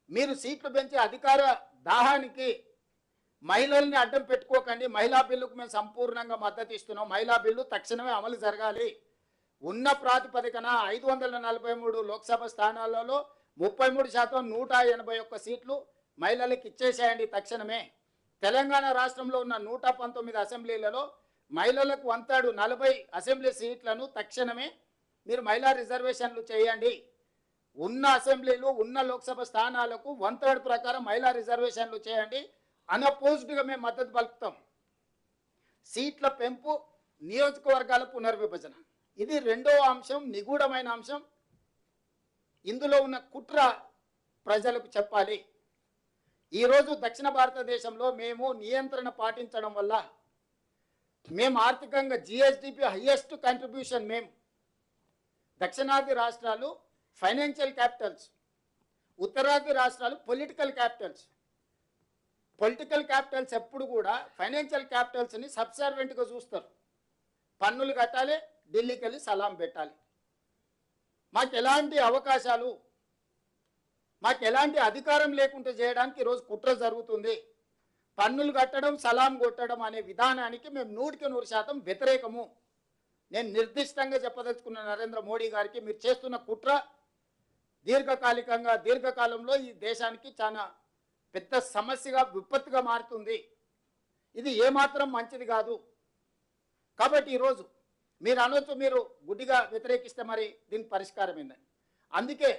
మీరు సీట్లు పెంచే అధికార దాహానికి మహిళల్ని అడ్డం పెట్టుకోకండి. మహిళా బిల్లుకు మేము సంపూర్ణంగా మద్దతు ఇస్తున్నాం. మహిళా బిల్లు తక్షణమే అమలు జరగాలి. ఉన్న ప్రాతిపదికన 543 లోక్సభ స్థానాలలో 33% 181 సీట్లు మహిళలకు ఇచ్చేసేయండి తక్షణమే. తెలంగాణ రాష్ట్రంలో ఉన్న 119 అసెంబ్లీలలో మహిళలకు 140 అసెంబ్లీ సీట్లను తక్షణమే మీరు మహిళా రిజర్వేషన్లు చేయండి. ఉన్న అసెంబ్లీలు, ఉన్న లోక్సభ స్థానాలకు 1/3 ప్రకారం మహిళా రిజర్వేషన్లు చేయండి. అన్అపోజ్డ్గా మేము మద్దతు పలుకుతాం. సీట్ల పెంపు, నియోజకవర్గాల పునర్విభజన, ఇది రెండో అంశం, నిగూఢమైన అంశం. ఇందులో ఉన్న కుట్ర ప్రజలకు చెప్పాలి. ఈరోజు దక్షిణ భారతదేశంలో మేము నియంత్రణ పాటించడం వల్ల మేము ఆర్థికంగా జిఎస్డిపి హైయెస్ట్ కంట్రిబ్యూషన్ మేము. దక్షిణాది రాష్ట్రాలు ఫైనాన్షియల్ క్యాపిటల్స్, ఉత్తరాది రాష్ట్రాలు పొలిటికల్ క్యాపిటల్స్. పొలిటికల్ క్యాపిటల్స్ ఎప్పుడు కూడా ఫైనాన్షియల్ క్యాపిటల్స్ని సబ్సర్వెంట్గా చూస్తారు. పన్నులు కట్టాలి, ఢిల్లీకి వెళ్ళి సలాం పెట్టాలి. మాకు ఎలాంటి అవకాశాలు, మాకు ఎలాంటి అధికారం లేకుండా చేయడానికి ఈరోజు కుట్ర జరుగుతుంది. పన్నులు కట్టడం, సలాం కొట్టడం అనే విధానానికి మేము 100% వ్యతిరేకము. నేను నిర్దిష్టంగా చెప్పదలుచుకున్న నరేంద్ర మోడీ గారికి, మీరు చేస్తున్న కుట్ర దీర్ఘకాలంలో ఈ దేశానికి చాలా పెద్ద సమస్యగా, విపత్తుగా మారుతుంది. ఇది ఏమాత్రం మంచిది కాదు. కాబట్టి ఈరోజు మీరు అనొచ్చు, మీరు గుడ్డిగా వ్యతిరేకిస్తే మరి దీనికి పరిష్కారం ఏందని. అందుకే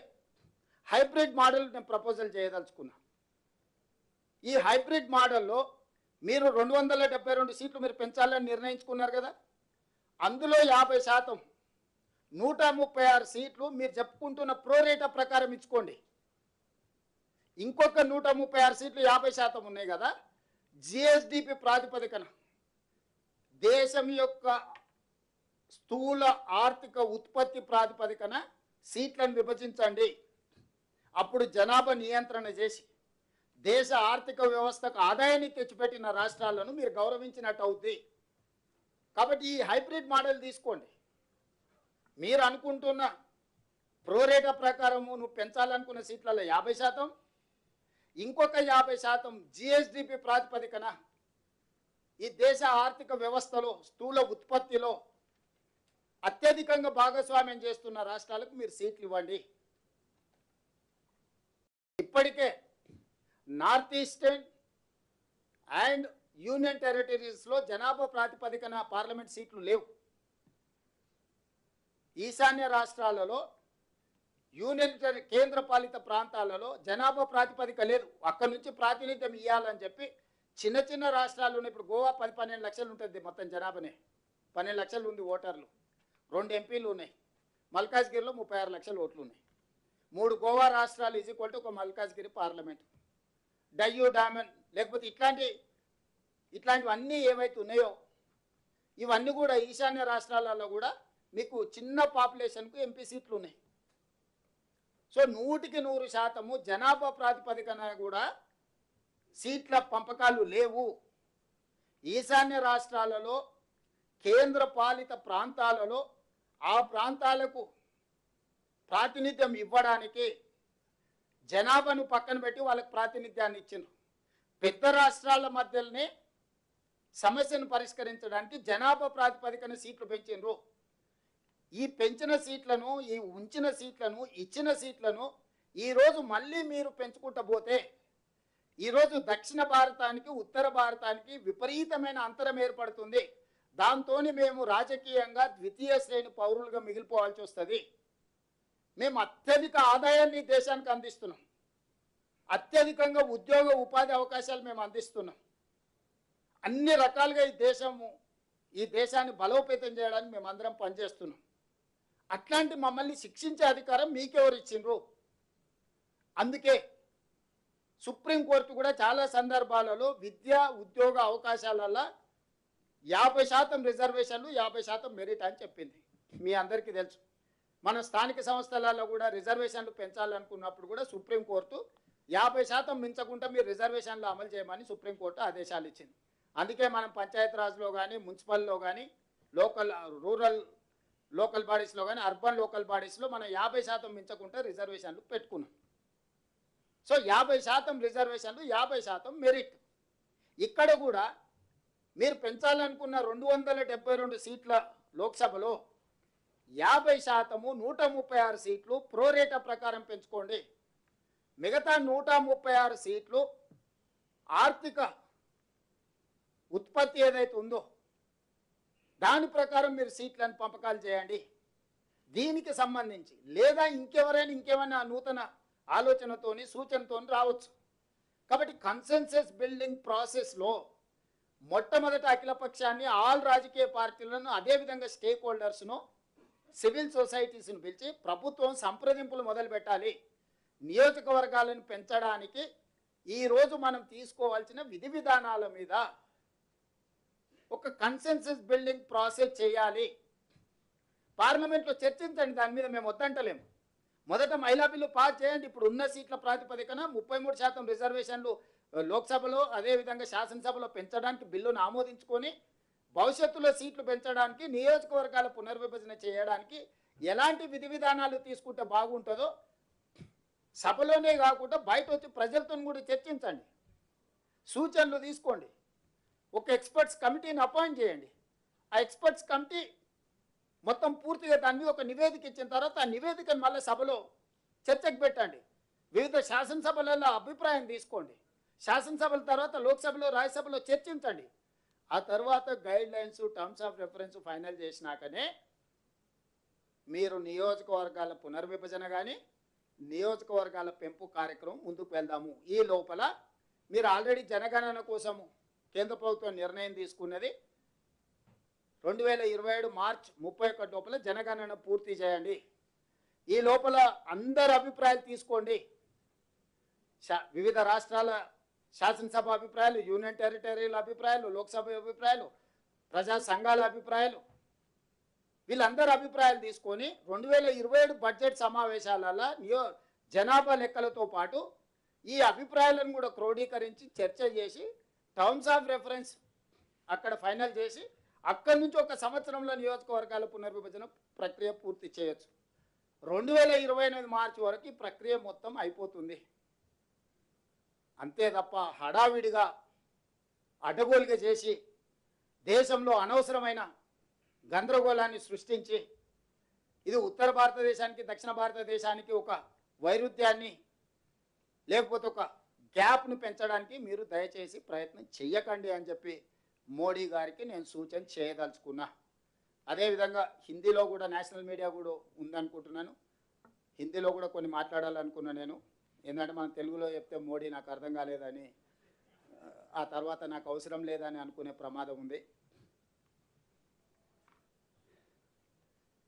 హైబ్రిడ్ మోడల్ నేను ప్రపోజల్ చేయదలుచుకున్నా. ఈ హైబ్రిడ్ మోడల్లో మీరు 272 సీట్లు మీరు పెంచాలని నిర్ణయించుకున్నారు కదా, అందులో 50%, 136 సీట్లు మీరు చెప్పుకుంటున్న ప్రోరేటా ప్రకారం ఇచ్చుకోండి. ఇంకొక 136 సీట్లు 50% ఉన్నాయి కదా, జిఎస్డిపి ప్రాతిపదికన దేశం యొక్క స్థూల ఆర్థిక ఉత్పత్తి ప్రాతిపదికన సీట్లను విభజించండి. అప్పుడు జనాభా నియంత్రణ చేసి దేశ ఆర్థిక వ్యవస్థకు ఆదాయాన్ని తెచ్చిపెట్టిన రాష్ట్రాలను మీరు గౌరవించినట్టు అవుద్ది. కాబట్టి ఈ హైబ్రిడ్ మోడల్ తీసుకోండి. మీరు అనుకుంటున్న ప్రోరేటా ప్రకారము నువ్వు పెంచాలనుకున్న సీట్లలో 50%, ఇంకొక 50% జిఎస్డిపి ప్రాతిపదికన ఈ దేశ ఆర్థిక వ్యవస్థలో, స్థూల ఉత్పత్తిలో అత్యధికంగా భాగస్వామ్యం చేస్తున్న రాష్ట్రాలకు మీరు సీట్లు ఇవ్వండి. ఇప్పటికే నార్త్ ఈస్టర్న్ అండ్ యూనియన్ టెరిటరీస్లో జనాభా ప్రాతిపదికన పార్లమెంట్ సీట్లు లేవు. ఈశాన్య రాష్ట్రాలలో, యూనియన్ కేంద్ర పాలిత ప్రాంతాలలో జనాభా ప్రాతిపదిక లేదు. అక్కడి నుంచి ప్రాతినిధ్యం ఇవ్వాలని చెప్పి చిన్న చిన్న రాష్ట్రాలు ఉన్నాయి. ఇప్పుడు గోవా 10-12 లక్షలు ఉంటుంది మొత్తం జనాభానే, 12 లక్షలు ఉంది ఓటర్లు, 2 ఎంపీలు ఉన్నాయి. మల్కాజ్గిరిలో 36 లక్షల ఓట్లు ఉన్నాయి. 3 గోవా రాష్ట్రాలు ఈక్వల్ టు ఒక మల్కాజ్గిరి పార్లమెంట్. డయ్యూ డామన్ లేకపోతే ఇట్లాంటివన్నీ ఏవైతే ఉన్నాయో ఇవన్నీ కూడా ఈశాన్య రాష్ట్రాలలో కూడా మీకు చిన్న పాపులేషన్కు ఎంపీ సీట్లు ఉన్నాయి. సో 100% జనాభా ప్రాతిపదికన కూడా సీట్ల పంపకాలు లేవు. ఈశాన్య రాష్ట్రాలలో, కేంద్ర పాలిత ప్రాంతాలలో ఆ ప్రాంతాలకు ప్రాతినిధ్యం ఇవ్వడానికి జనాభాను పక్కన పెట్టి వాళ్ళకి ప్రాతినిధ్యాన్ని ఇచ్చిండ్రు. పెద్ద రాష్ట్రాల మధ్యలోనే సమస్యను పరిష్కరించడానికి జనాభా ప్రాతిపదికన సీట్లు పెంచిండ్రు. ఈ పెంచిన సీట్లను, ఈ ఉంచిన సీట్లను, ఇచ్చిన సీట్లను ఈరోజు మళ్ళీ మీరు పెంచుకుంటూ పోతే ఈరోజు దక్షిణ భారతానికి ఉత్తర భారతానికి విపరీతమైన అంతరం ఏర్పడుతుంది. దాంతో మేము రాజకీయంగా ద్వితీయ శ్రేణి పౌరులుగా మిగిలిపోవాల్సి వస్తుంది. మేము అత్యధిక ఆదాయాన్ని దేశానికి అందిస్తున్నాం, అత్యధికంగా ఉద్యోగ ఉపాధి అవకాశాలు మేము అందిస్తున్నాం. అన్ని రకాలుగా ఈ దేశాన్ని బలోపేతం చేయడానికి మేమందరం పనిచేస్తున్నాం. అట్లాంటి మమ్మల్ని శిక్షించే అధికారం మీకెవరు ఇచ్చిండ్రు? అందుకే సుప్రీంకోర్టు కూడా చాలా సందర్భాలలో విద్యా ఉద్యోగ అవకాశాలలో 50% రిజర్వేషన్లు, 50% మెరిట్ అని చెప్పింది. మీ అందరికీ తెలుసు. మన స్థానిక సంస్థలలో కూడా రిజర్వేషన్లు పెంచాలనుకున్నప్పుడు కూడా సుప్రీంకోర్టు 50% మించకుండా మీరు రిజర్వేషన్లు అమలు చేయమని సుప్రీంకోర్టు ఆదేశాలు ఇచ్చింది. అందుకే మనం పంచాయతీరాజ్లో కానీ, మున్సిపల్లో కానీ, రూరల్ లోకల్ బాడీస్లో కానీ, అర్బన్ లోకల్ బాడీస్లో మనం 50% మించకుండా రిజర్వేషన్లు పెట్టుకున్నాం. సో 50% రిజర్వేషన్లు, 50% మెరిట్. ఇక్కడ కూడా మీరు పెంచాలనుకున్న 272 సీట్ల లోక్సభలో 50% 136 సీట్లు ప్రోరేటా ప్రకారం పెంచుకోండి. మిగతా 136 సీట్లు ఆర్థిక ఉత్పత్తి ఏదైతే ఉందో దాని ప్రకారం మీరు సీట్లను పంపకాలు చేయండి. దీనికి సంబంధించి లేదా ఇంకేమైనా నూతన ఆలోచనతోని సూచనతోని రావచ్చు. కాబట్టి కన్సెన్సస్ బిల్డింగ్ ప్రాసెస్లో మొట్టమొదట అఖిలపక్షాన్ని, ఆల్ రాజకీయ పార్టీలను, అదేవిధంగా స్టేక్ హోల్డర్స్ను, సివిల్ సొసైటీస్ను పిలిచి ప్రభుత్వం సంప్రదింపులు మొదలు పెట్టాలి. నియోజకవర్గాలను పెంచడానికి ఈరోజు మనం తీసుకోవాల్సిన విధి విధానాల మీద ఒక కన్సెన్సస్ బిల్డింగ్ ప్రాసెస్ చేయాలి. పార్లమెంట్లో చర్చించండి. దాని మీద మేము వద్దంటలేము. మొదట మహిళా బిల్లు పాస్ చేయండి. ఇప్పుడు ఉన్న సీట్ల ప్రాతిపదికన 33% రిజర్వేషన్లు లోక్సభలో, అదేవిధంగా శాసనసభలో పెంచడానికి బిల్లును ఆమోదించుకొని భవిష్యత్తులో సీట్లు పెంచడానికి, నియోజకవర్గాల పునర్విభజన చేయడానికి ఎలాంటి విధి విధానాలు తీసుకుంటే బాగుంటుందో సభలోనే కాకుండా బయట వచ్చి ప్రజలతో కూడా చర్చించండి, సూచనలు తీసుకోండి. ఒక ఎక్స్పర్ట్స్ కమిటీని అపాయింట్ చేయండి. ఆ ఎక్స్పర్ట్స్ కమిటీ మొత్తం పూర్తిగా దాని మీద ఒక నివేదిక ఇచ్చిన తర్వాత ఆ నివేదికను మళ్ళీ సభలో చర్చకు పెట్టండి. వివిధ శాసనసభలలో అభిప్రాయం తీసుకోండి. శాసనసభల తర్వాత లోక్సభలో, రాజ్యసభలో చర్చించండి. ఆ తర్వాత guidelines, terms of reference final చేసినాకనే మీరు నియోజకవర్గాల పునర్విభజన కానీ, నియోజకవర్గాల పెంపు కార్యక్రమం ముందుకు వెళ్దాము. ఈ లోపల మీరు ఆల్రెడీ జనగణన కోసము కేంద్ర ప్రభుత్వం నిర్ణయం తీసుకున్నది 2027 మార్చి 31 లోపల జనగణన పూర్తి చేయండి. ఈ లోపల అందరి అభిప్రాయాలు తీసుకోండి. వివిధ రాష్ట్రాల శాసనసభ అభిప్రాయాలు, యూనియన్ టెరిటరీల అభిప్రాయాలు, లోక్సభ అభిప్రాయాలు, ప్రజా సంఘాల అభిప్రాయాలు, వీళ్ళందరి అభిప్రాయాలు తీసుకొని 2027 బడ్జెట్ సమావేశాలలో జనాభా లెక్కలతో పాటు ఈ అభిప్రాయాలను కూడా క్రోడీకరించి చర్చ చేసి టర్మ్స్ ఆఫ్ రెఫరెన్స్ అక్కడ ఫైనల్ చేసి అక్కడి నుంచి ఒక సంవత్సరంలో నియోజకవర్గాల పునర్విభజన ప్రక్రియ పూర్తి చేయొచ్చు. 2028 మార్చి వరకు ఈ ప్రక్రియ మొత్తం అయిపోతుంది. అంతే తప్ప హడావిడిగా అడ్డగోలుగా చేసి దేశంలో అనవసరమైన గందరగోళాన్ని సృష్టించి ఇది ఉత్తర భారతదేశానికి, దక్షిణ భారతదేశానికి ఒక వైరుధ్యాన్ని లేకపోతే ఒక గ్యాప్ను పెంచడానికి మీరు దయచేసి ప్రయత్నం చెయ్యకండి అని చెప్పి మోడీ గారికి నేను సూచన చేయదలుచుకున్నా. అదేవిధంగా హిందీలో కూడా నేషనల్ మీడియా కూడా ఉందనుకుంటున్నాను. హిందీలో కూడా కొన్ని మాట్లాడాలనుకున్నా నేను. ఏంటంటే మనం తెలుగులో చెప్తే మోడీ నాకు అర్థం కాలేదని, ఆ తర్వాత నాకు అవసరం లేదని అనుకునే ప్రమాదం ఉంది.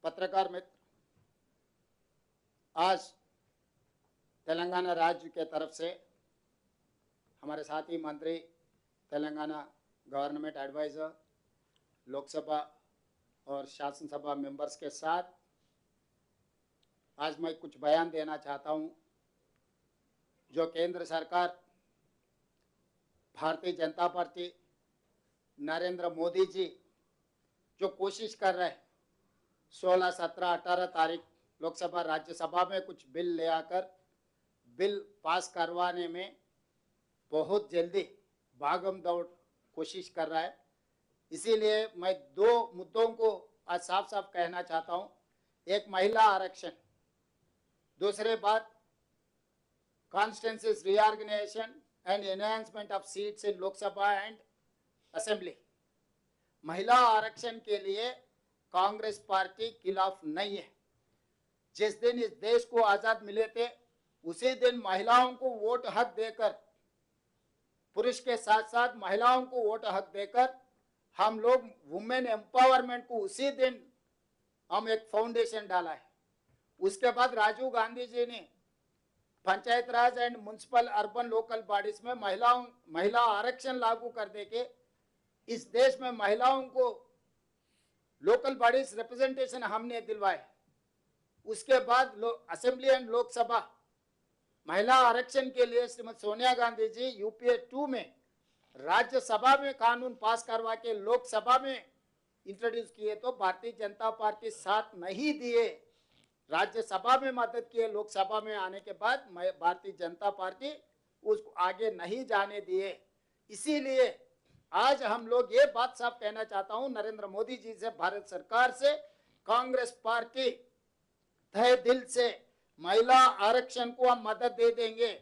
पत्रकार मित्र, आज तेलंगाना राज्य के तरफ से हमारे साथी मंत्री, तेलंगाना गवर्नमेंट एडवाइज़र, लोकसभा और शासन सभा मेंबर्स के साथ आज मैं कुछ बयान देना चाहता हूं। जो केंद्र सरकार, भारतीय जनता पार्टी, नरेंद्र मोदी जी जो कोशिश कर रहे हैं 16, 17, 18 तारीख लोकसभा राज्यसभा में कुछ बिल ले आकर बिल पास करवाने में बहुत जल्दी भागम दौड़ कोशिश कर रहा है। इसीलिए मैं दो मुद्दों को आज साफ साफ कहना चाहता हूं। एक, महिला आरक्षण, दूसरे बात constituencies reorganisation and enhancement of seats in Lok Sabha and assembly. महिला आरक्षण के लिए कांग्रेस पार्टी खिलाफ नहीं है। जिस दिन इस देश को आजाद मिले थे उसी दिन महिलाओं को वोट हक देकर, पुरुष के साथ साथ महिलाओं को वोट हक देकर हम लोग वुमेन एम्पावरमेंट को उसी दिन हम एक फाउंडेशन डाला है। उसके बाद राजीव गांधी जी ने panchayat raj and municipal urban local bodies में महिला आरक्षण लागू कर देके इस देश में महिलाओं को लोकल बॉडीज रिप्रेजेंटेशन हमने दिलवाए। उसके बाद असेंबली एंड लोकसभा महिला आरक्षण के लिए श्रीमती सोनिया गांधी जी यूपीए 2 में राज्यसभा में कानून पास करवा के लोकसभा में इंट्रोड्यूस किए तो भारतीय जनता पार्टी साथ नहीं दिए, राज्यसभा में मदद किए। लोकसभा में आने के बाद भारतीय जनता पार्टी उसको आगे नहीं जाने दिए। इसीलिए आज हम लोग ये बात साफ कहना चाहता हूं नरेंद्र मोदी जी से, भारत सरकार से, कांग्रेस पार्टी तहे दिल से महिला आरक्षण को हम मदद दे देंगे।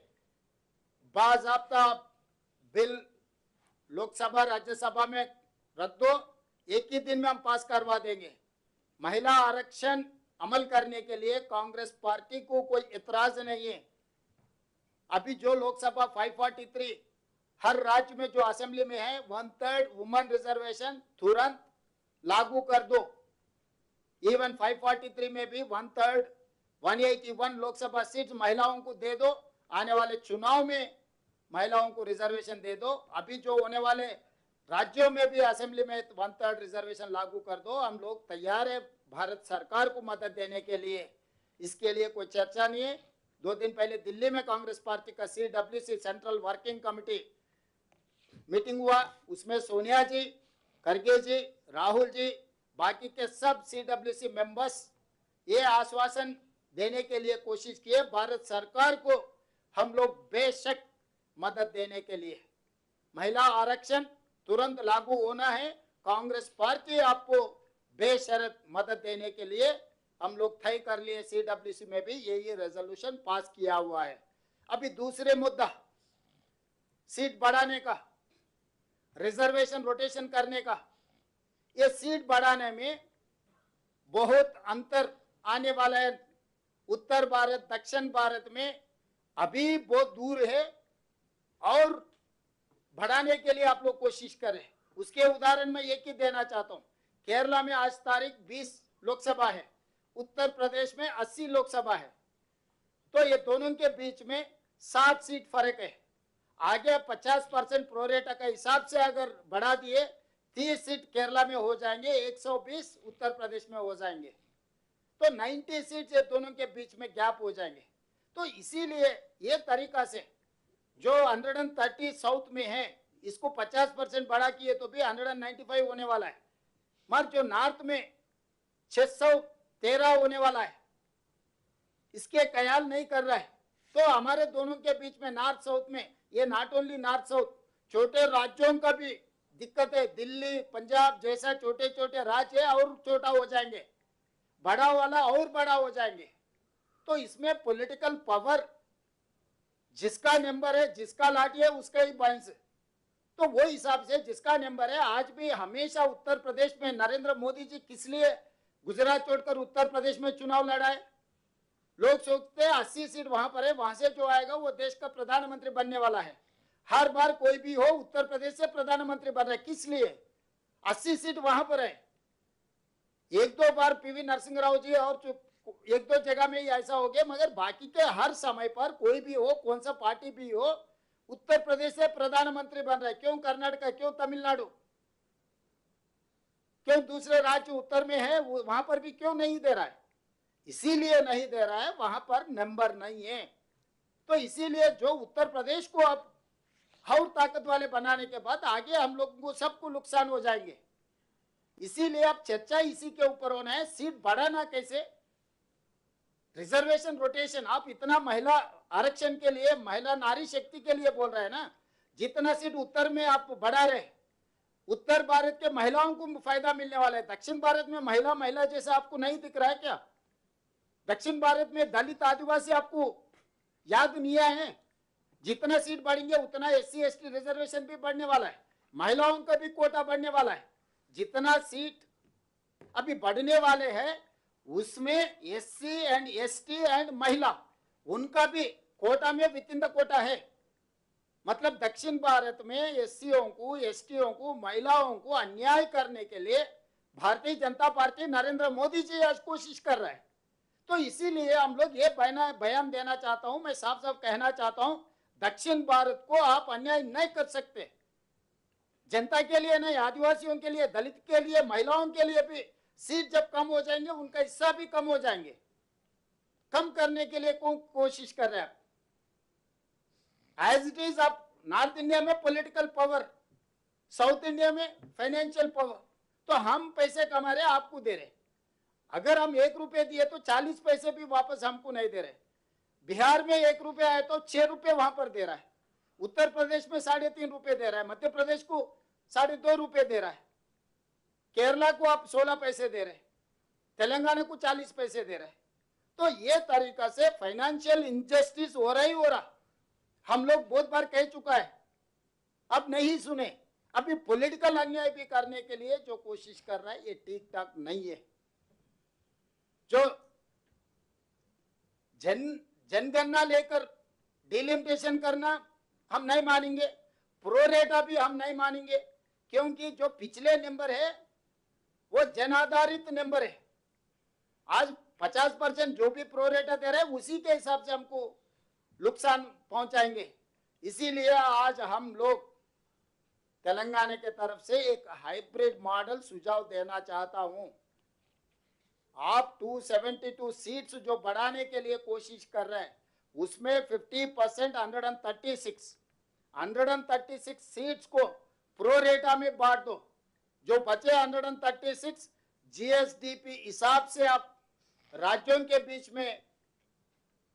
बाज़ाब्ता बिल लोकसभा राज्यसभा में रख दो, एक ही दिन में हम पास करवा देंगे। महिला आरक्षण अमल करने के लिए कांग्रेस पार्टी को कोई इतराज नहीं है। अभी जो लोकसभा 543 हर राज्य में जो असेंबली में है 1/3 वुमेन रिजर्वेशन तुरंत लागू कर दो। इवन 543 में भी 1/3 181 लोकसभा सीट महिलाओं को दे दो। आने वाले चुनाव में महिलाओं को रिजर्वेशन दे दो। अभी जो होने वाले राज्यों में भी असेंबली में 1/3 रिजर्वेशन लागू कर दो। हम लोग तैयार है भारत सरकार को मदद देने के लिए। इसके लिए कोई चर्चा नहीं है। 2 दिन पहले दिल्ली में कांग्रेस पार्टी का CWC central working committee meeting हुआ। उसमें सोनिया जी, खड़गे जी, राहुल जी, बाकी के सब CWC मेंबर्स ये आश्वासन देने के लिए कोशिश किए भारत सरकार को हम लोग बेशक मदद देने के लिए। महिला आरक्षण तुरंत लागू होना है। कांग्रेस पार्टी आपको बेशर्त मदद देने के लिए हम लोग तय कर लिए। CWC में भी यही रेजोल्यूशन पास किया हुआ है। अभी दूसरे मुद्दा, सीट बढ़ाने का, रिजर्वेशन रोटेशन करने का। ये सीट बढ़ाने में बहुत अंतर आने वाला है। उत्तर भारत दक्षिण भारत में अभी बहुत दूर है और बढ़ाने के लिए आप लोग कोशिश करें। उसके उदाहरण में एक ही देना चाहता हूं। केरला में आज तारीख 20 लोकसभा है, उत्तर प्रदेश में 80 लोकसभा है। तो ये दोनों के बीच में 7 सीट फर्क है। आगे 50% प्रोरेटा का हिसाब से अगर बढ़ा दिए 30 सीट केरला में हो जाएंगे, 120 उत्तर प्रदेश में हो जाएंगे। तो 90 सीट ये दोनों के बीच में गैप हो जाएंगे। तो इसीलिए ये तरीका से जो 130 साउथ में है इसको 50% बढ़ा किए तो भी 195 होने वाला है। मगर जो नॉर्थ में 613 होने वाला है इसके ख्याल नहीं कर रहा है। तो हमारे दोनों के बीच में नॉर्थ साउथ में, ये नॉट ओनली नॉर्थ साउथ, छोटे राज्यों का भी दिक्कत है। दिल्ली, पंजाब जैसा छोटे छोटे राज्य है और छोटा हो जाएंगे, बड़ा वाला और बड़ा हो जाएंगे। तो इसमें पॉलिटिकल पावर जिसका नंबर है, जिसका लाठी है उसका ही बांस है। तो वो हिसाब से जिसका नंबर है, आज भी हमेशा उत्तर प्रदेश में नरेंद्र मोदी जी किस लिए गुजरात छोड़कर उत्तर प्रदेश में चुनाव लड़ाए? लोग सोचते हैं 80 सीट वहां पर है, वहां से जो आएगा वो देश का प्रधानमंत्री बनने वाला है। हर बार कोई भी हो उत्तर प्रदेश से प्रधानमंत्री बन रहा है, किस लिए? 80 सीट वहां पर है। 1-2 बार PV नरसिंह राव जी और 1-2 जगह में ही ऐसा हो गया, मगर बाकी के हर समय पर कोई भी हो, कौन सा पार्टी भी हो, उत्तर प्रदेश से प्रधानमंत्री बन रहा है। क्यों कर्नाटक, क्यों तमिलनाडु, क्यों दूसरे राज्य उत्तर में है वहां पर भी क्यों नहीं दे रहा है? इसीलिए नहीं दे रहा है, वहां पर नंबर नहीं है। तो इसीलिए जो उत्तर प्रदेश को अब और ताकत वाले बनाने के बाद आगे हम लोगों को सबको नुकसान हो जाएंगे। इसीलिए अब चर्चा इसी के ऊपर होना है, सीट बढ़ाना कैसे, रिजर्वेशन रोटेशन। आप इतना महिला आरक्षण के लिए, महिला नारी शक्ति के लिए बोल रहे हैं ना। जितना सीट उत्तर में आप बढ़ा रहे, उत्तर भारत के महिलाओं को फायदा मिलने वाला है। दक्षिण भारत में महिला महिला जैसा आपको नहीं दिख रहा है क्या? दक्षिण भारत में दलित आदिवासी आपको याद नहीं आए हैं? जितना सीट बढ़ेंगे उतना SC ST रिजर्वेशन भी बढ़ने वाला है, महिलाओं का भी कोटा बढ़ने वाला है। जितना सीट अभी बढ़ने वाले हैं उसमें SC एंड ST एंड महिला उनका भी कोटा में विद इन द कोटा है। मतलब दक्षिण भारत में SCओं को, STओं को, महिलाओं को अन्याय करने के लिए भारतीय जनता पार्टी, नरेंद्र मोदी जी आज कोशिश कर रहे हैं। तो इसीलिए हम लोग ये बयान देना चाहता हूं, मैं साफ साफ कहना चाहता हूं, दक्षिण भारत को आप अन्याय नहीं कर सकते। जनता के लिए नहीं, आदिवासियों के लिए, दलित के लिए, महिलाओं के लिए भी सीट जब कम हो जाएंगे उनका हिस्सा भी कम हो जाएंगे। कम करने के लिए कोशिश कर रहे हैं। एज इट इज आप नॉर्थ इंडिया में पॉलिटिकल पावर, साउथ इंडिया में फाइनेंशियल पावर, तो हम पैसे कमा रहे आपको दे रहे। अगर हम 1 रुपये दिए तो 40 पैसे भी वापस हमको नहीं दे रहे। बिहार में 1 रुपया है तो 6 रुपये वहां पर दे रहा है। उत्तर प्रदेश में 3.5 रुपये दे रहा है। मध्य प्रदेश को 2.5 रुपये दे रहा है। केरला को आप 16 पैसे दे रहे, तेलंगाना को 40 पैसे दे रहे। तो ये तरीका से फाइनेंशियल इनजस्टिस हो रहा। हम लोग बहुत बार कह चुका है, अब नहीं सुने। अभी पॉलिटिकल अन्याय भी करने के लिए जो कोशिश कर रहा है ये ठीक ठाक नहीं है। जो जनगणना लेकर डिलिमिटेशन करना हम नहीं मानेंगे, प्रोरेटा भी हम नहीं मानेंगे, क्योंकि जो पिछले नंबर है वो जन आधारित नंबर है। आज 50% जो भी प्रोरेटा दे रहे हैं उसी के हिसाब से हमको नुकसान पहुंचाएंगे। इसीलिए आज हम लोग तेलंगाना के तरफ से एक हाइब्रिड मॉडल सुझाव देना चाहता हूं। आप 272 सीट्स जो बढ़ाने के लिए कोशिश कर रहे हैं उसमें 50% 136 सीट्स को प्रोरेटा में बांट दो। जो बचे 136 GSDP हिसाब से आप राज्यों के बीच में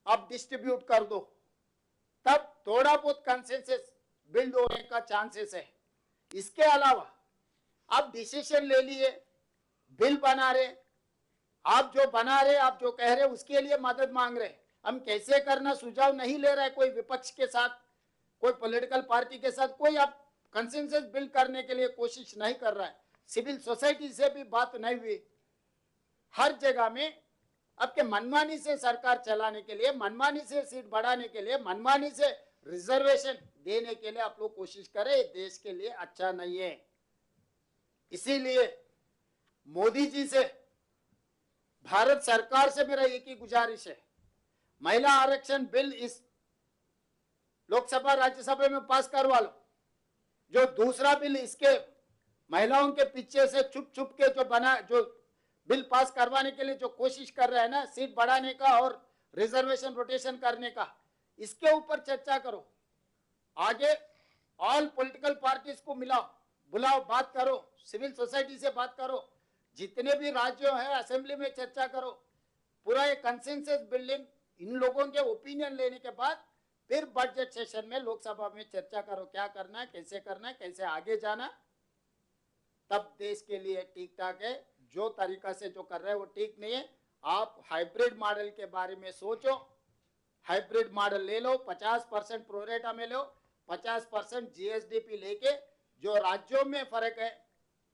आप डिस्ट्रीब्यूट कर दो, तब थोड़ा बहुत कंसेंसस बिल्ड होने का चांसेस है। इसके अलावा आप डिसीजन ले लिए, बिल बना रहे, आप जो बना रहे, आप जो कह रहे उसके लिए मदद मांग रहे। हम कैसे करना सुझाव नहीं ले रहे कोई विपक्ष के साथ, कोई पॉलिटिकल पार्टी के साथ, कोई आप कंसेंसस बिल्ड करने के लिए कोशिश नहीं कर रहा है। सिविल सोसाइटी से भी बात नहीं हुई। हर जगह में आपके मनमानी से सरकार चलाने के लिए, मनमानी से सीट बढ़ाने के लिए, मनमानी से रिजर्वेशन देने के लिए आप लोग कोशिश करें, देश के लिए अच्छा नहीं है। इसीलिए मोदी जी से, भारत सरकार से मेरा एक ही गुजारिश है, महिला आरक्षण बिल इस लोकसभा राज्यसभा में पास करवा लो। जो दूसरा बिल इसके महिलाओं के पीछे से छुप छुप के जो बिल पास करवाने के लिए जो कोशिश कर रहे हैं ना, सीट बढ़ाने का और रिजर्वेशन रोटेशन करने का, इसके ऊपर चर्चा करो। आगे ऑल पॉलिटिकल पार्टीज को मिलाओ, बुलाओ, बात करो, सिविल सोसाइटी से बात करो, जितने भी राज्यों हैं असेंबली में चर्चा करो। पूरा एक कंसेंसस बिल्डिंग, इन लोगों के ओपिनियन लेने के बाद फिर बजट सेशन में लोकसभा में चर्चा करो, क्या करना है, कैसे आगे जाना, तब देश के लिए ठीक ठाक है। जो तरीका से जो कर रहे हैं वो ठीक नहीं है। आप हाइब्रिड मॉडल के बारे में सोचो, हाइब्रिड मॉडल ले लो, 50% प्रोरेटा में लो, 50% GSDP लेके जो राज्यों में फर्क है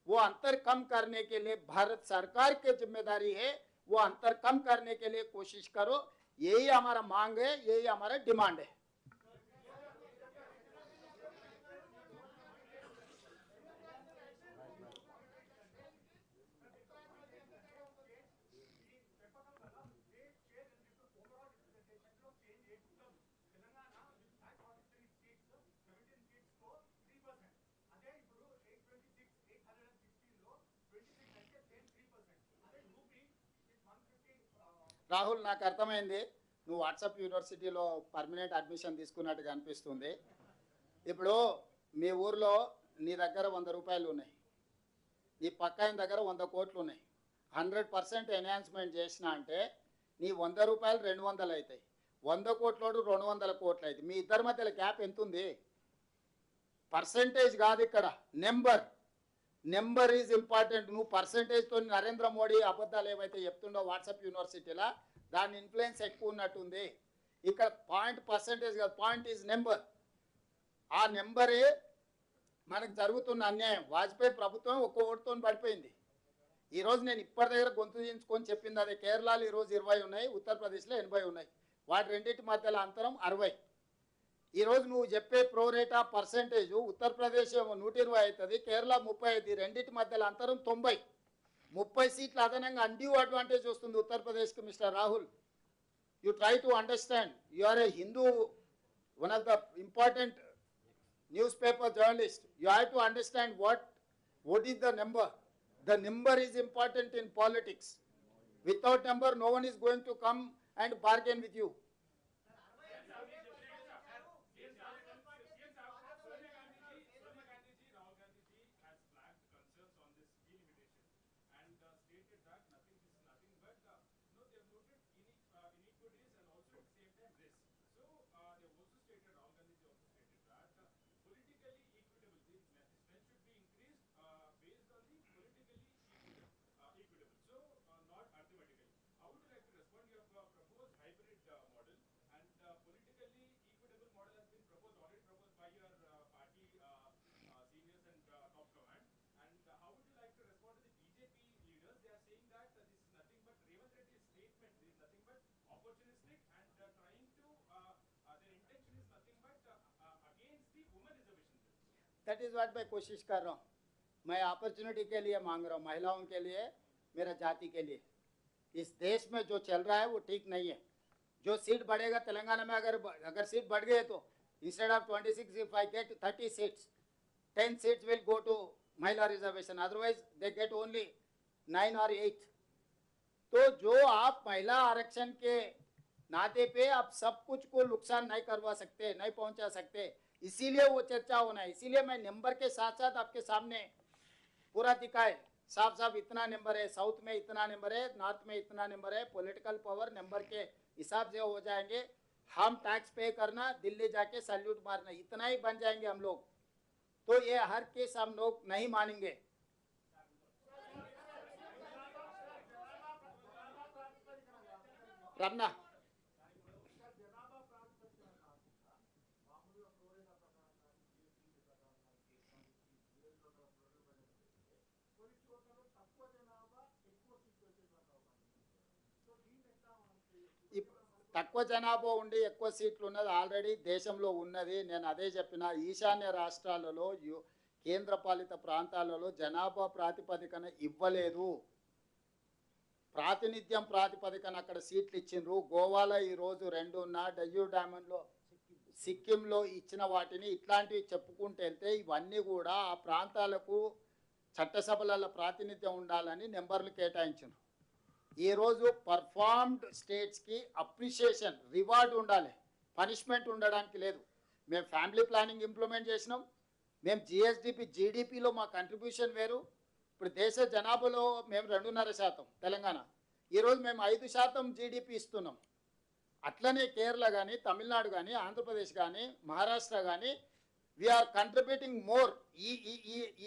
वो अंतर कम करने के लिए भारत सरकार की जिम्मेदारी है, वो अंतर कम करने के लिए कोशिश करो। यही हमारा मांग है, यही हमारा डिमांड है। రాహుల్, నాకు అర్థమైంది నువ్వు వాట్సాప్ యూనివర్సిటీలో పర్మనెంట్ అడ్మిషన్ తీసుకున్నట్టుగా అనిపిస్తుంది. ఇప్పుడు మీ ఊర్లో నీ దగ్గర 100 రూపాయలు ఉన్నాయి, నీ పక్క ఆయన దగ్గర 100 కోట్లు ఉన్నాయి. 100% ఎన్హాన్స్మెంట్ చేసినా అంటే నీ 100 రూపాయలు 200 అవుతాయి. 100 కోట్లోడు 200 కోట్లు అయితే మీ ఇద్దరి మధ్యలో గ్యాప్ ఎంత ఉంది? పర్సెంటేజ్ కాదు ఇక్కడ, నెంబర్ ఈజ్ ఇంపార్టెంట్. నువ్వు పర్సెంటేజ్తో నరేంద్ర మోడీ అబద్ధాలు ఏవైతే చెప్తుండో వాట్సాప్ యూనివర్సిటీలో దాని ఇన్ఫ్లుయెన్స్ ఎక్కువ ఉన్నట్టుంది. ఇక్కడ పర్సెంటేజ్ కాదు, పాయింట్ ఈజ్ నెంబర్. ఆ నెంబరే మనకు జరుగుతున్న అన్యాయం. వాజ్పేయి ప్రభుత్వం ఒక్క ఓటుతో పడిపోయింది. ఈరోజు నేను ఇప్పటి దగ్గర గొంతు దించుకొని చెప్పింది అదే. కేరళలో ఈరోజు 20 ఉన్నాయి, ఉత్తరప్రదేశ్లో 80 ఉన్నాయి. వాటి రెండింటి మధ్యలో అంతరం 60. ఈరోజు నువ్వు చెప్పే ప్రోరేటా పర్సెంటేజ్ ఉత్తరప్రదేశ్ 120 అవుతుంది, కేరళ 35. రెండింటి మధ్యలో అంతరం 90. 30 సీట్లు అదనంగా అన్డ్యూ అడ్వాంటేజ్ వస్తుంది ఉత్తరప్రదేశ్కి. Mister Rahul, you try to understand. You are a Hindu, one of the important newspaper journalist. You have to understand what is the number. The number is important in politics. Without number, no one is going to come and bargain with you. That is what मैं कोशिश कर रहा हूँ. मैं अपॉर्चुनिटी के लिए मांग रहा हूँ, महिलाओं के लिए, मेरा जाति के लिए. इस देश में जो चल रहा है वो ठीक नहीं है. जो सीट बढ़ेगा तेलंगाना में, अगर सीट बढ़ गए तो instead of 26, if I get 30 seats, 10 seats will go to महिला reservation. Otherwise they get only 9 or 8. तो जो आप महिला आरक्षण के नाते पे आप सब कुछ को नुकसान नहीं करवा सकते, नहीं पहुंचा सकते, इसीलिए वो चर्चा होना है. इसीलिए मैं नंबर के साथ साथ आपके सामने पूरा दिखाए, साफ साफ इतना नंबर है, साउथ में इतना नंबर है, नॉर्थ में इतना नंबर है. पॉलिटिकल पावर नंबर के हिसाब से हो जाएंगे. हम टैक्स पे करना, दिल्ली जाके सैल्यूट मारना, इतना ही बन जाएंगे हम लोग. तो ये हर केस हम लोग नहीं मानेंगे. रमना తక్కువ జనాభా ఉండి ఎక్కువ సీట్లు ఉన్నది ఆల్రెడీ దేశంలో ఉన్నది. నేను అదే చెప్పిన. ఈశాన్య రాష్ట్రాలలో, కేంద్రపాలిత ప్రాంతాలలో జనాభా ప్రాతిపదికన ఇవ్వలేదు, ప్రాతినిధ్యం ప్రాతిపదికన అక్కడ సీట్లు ఇచ్చిండ్రు. గోవాలో ఈరోజు 2 ఉన్నా, డయ్యూ డామన్లో, సిక్కింలో ఇచ్చిన వాటిని ఇట్లాంటివి చెప్పుకుంటూ వెళ్తే ఇవన్నీ కూడా ఆ ప్రాంతాలకు చట్టసభలలో ప్రాతినిధ్యం ఉండాలని నెంబర్లు కేటాయించారు. ఈరోజు పర్ఫార్మ్డ్ స్టేట్స్కి అప్రిషియేషన్, రివార్డ్ ఉండాలి, పనిష్మెంట్ ఉండడానికి లేదు. మేము ఫ్యామిలీ ప్లానింగ్ ఇంప్లిమెంట్ చేసినాం. మేము జీడిపిలో మా కంట్రిబ్యూషన్ వేరు. ఇప్పుడు దేశ జనాభాలో మేము 2.5% తెలంగాణ. ఈరోజు మేము 5% జీడిపి ఇస్తున్నాం. అట్లనే కేరళ కానీ, తమిళనాడు కానీ, ఆంధ్రప్రదేశ్ కానీ, మహారాష్ట్ర కానీ వీఆర్ కంట్రిబ్యూటింగ్ మోర్.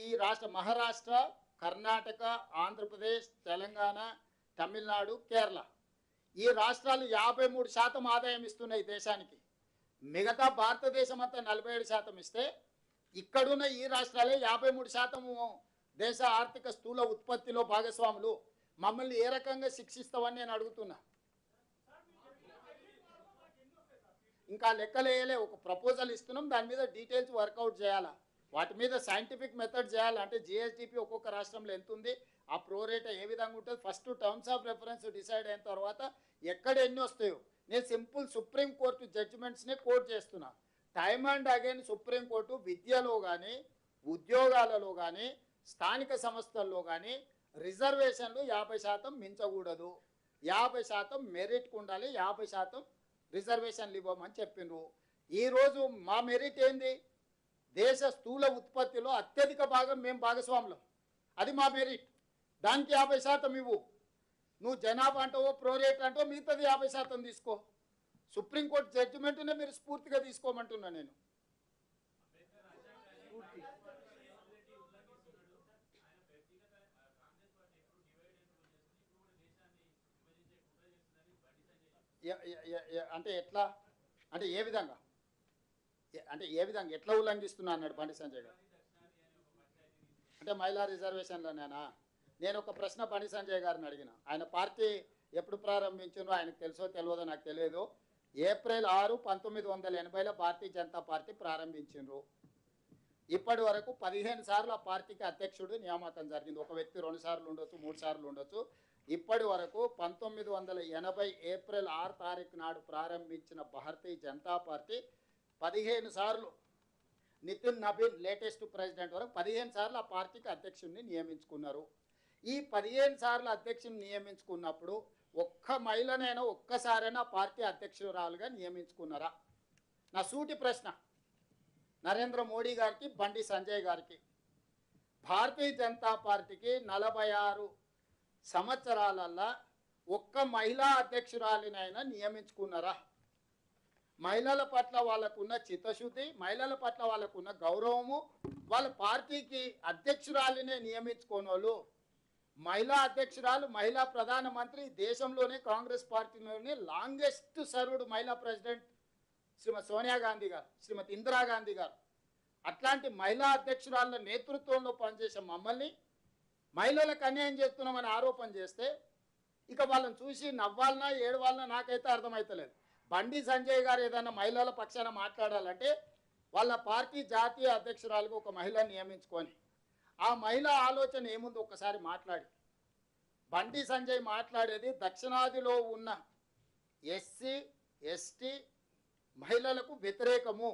ఈ రాష్ట్ర మహారాష్ట్ర, కర్ణాటక, ఆంధ్రప్రదేశ్, తెలంగాణ, తమిళనాడు, కేరళ ఈ రాష్ట్రాలు 53% ఆదాయం ఇస్తున్నాయి దేశానికి. మిగతా భారతదేశం అంతా 47% ఇస్తే ఇక్కడున్న ఈ రాష్ట్రాలే 53% దేశ ఆర్థిక స్థూల ఉత్పత్తిలో భాగస్వాములు. మమ్మల్ని ఏ రకంగా శిక్షిస్తామని నేను అడుగుతున్నా. ఇంకా లెక్కలేయలే. ఒక ప్రపోజల్ ఇస్తున్నాం, దాని మీద డీటెయిల్స్ వర్కౌట్ చేయాలా, వాటి మీద సైంటిఫిక్ మెథడ్ చేయాలి. అంటే జిఎస్డిపి ఒక్కొక్క రాష్ట్రంలో ఎంత ఉంది, ఆ ప్రోరేటా ఏ విధంగా ఉంటుంది, first terms of reference decide అయిన తర్వాత ఎక్కడ ఎన్ని వస్తాయో. నేను సింపుల్ సుప్రీంకోర్టు జడ్జిమెంట్స్నే కోట్ చేస్తున్నా. టైమ్ అండ్ అగైన్ సుప్రీంకోర్టు విద్యలో కానీ, ఉద్యోగాలలో కానీ, స్థానిక సంస్థల్లో కానీ రిజర్వేషన్లు 50% మించకూడదు, 50% మెరిట్కు ఉండాలి, 50% రిజర్వేషన్లు ఇవ్వమని చెప్పిండ్రు. ఈరోజు మా మెరిట్ ఏంది? దేశ స్థూల ఉత్పత్తిలో అత్యధిక భాగం మేము భాగస్వాములం, అది మా మెరిట్. దానికి 50% ఇవ్వు. నువ్వు జనాభా అంటావో, ప్రోరేట్ అంటావో, మిగతాది 50% తీసుకో. సుప్రీంకోర్టు జడ్జిమెంట్నే మీరు స్ఫూర్తిగా తీసుకోమంటున్నా నేను. అంటే ఎట్లా, అంటే ఏ విధంగా, అంటే ఏ విధంగా ఎట్లా ఉల్లంఘిస్తున్నా అన్నాడు బండి సంజయ్ గారు? అంటే మహిళా రిజర్వేషన్లోనేనా? నేను ఒక ప్రశ్న బండి సంజయ్ గారిని అడిగిన. ఆయన పార్టీ ఎప్పుడు ప్రారంభించారో ఆయనకు తెలుసో తెలియదో నాకు తెలియదు. ఏప్రిల్ 6, 1980లో భారతీయ జనతా పార్టీ ప్రారంభించారు. ఇప్పటి వరకు 15 సార్లు ఆ పార్టీకి అధ్యక్షుడు నియామకం జరిగింది. ఒక వ్యక్తి 2 సార్లు ఉండొచ్చు, 3 సార్లు ఉండొచ్చు. ఇప్పటి వరకు 1980 ఏప్రిల్ 6 తారీఖు నాడు ప్రారంభించిన భారతీయ జనతా పార్టీ 15 సార్లు, నితిన్ నబీన్ లేటెస్ట్ ప్రెసిడెంట్ వరకు 15 సార్లు ఆ పార్టీకి అధ్యక్షుడిని నియమించుకున్నారు. ఈ 15 సార్లు అధ్యక్షుడిని నియమించుకున్నప్పుడు ఒక్క మహిళనైనా ఒక్కసారైనా పార్టీ అధ్యక్షురాలుగా నియమించుకున్నారా? నా సూటి ప్రశ్న నరేంద్ర మోడీ గారికి, బండి సంజయ్ గారికి. భారతీయ జనతా పార్టీకి 46 సంవత్సరాలల్లా ఒక్క మహిళా అధ్యక్షురాలినైనా నియమించుకున్నారా? మహిళల పట్ల వాళ్ళకున్న చిత్తశుద్ధి, మహిళల పట్ల వాళ్ళకున్న గౌరవము, వాళ్ళ పార్టీకి అధ్యక్షురాలినే నియమించుకోని వాళ్ళు, మహిళా అధ్యక్షురాలు, మహిళా ప్రధానమంత్రి, దేశంలోనే కాంగ్రెస్ పార్టీలోనే లాంగెస్ట్ సర్వ్డ్ మహిళా ప్రెసిడెంట్ శ్రీమతి సోనియా గాంధీ గారు, శ్రీమతి ఇందిరాగాంధీ గారు. అట్లాంటి మహిళా అధ్యక్షురాల నేతృత్వంలో పనిచేసే మమ్మల్ని మహిళలకు అన్యాయం చేస్తున్నామని ఆరోపణ చేస్తే ఇక వాళ్ళని చూసి నవ్వాలన్నా ఏడవాలన్నా నాకైతే అర్థమవుతలేదు. బండి సంజయ్ గారు ఏదైనా మహిళల పక్షాన మాట్లాడాలంటే వాళ్ళ పార్టీ జాతీయ అధ్యక్షురాలకు ఒక మహిళను నియమించుకొని ఆ మహిళ ఆలోచన ఏముందో ఒక్కసారి మాట్లాడి. బండి సంజయ్ మాట్లాడేది దక్షిణాదిలో ఉన్న ఎస్సీ ఎస్టీ మహిళలకు వ్యతిరేకము.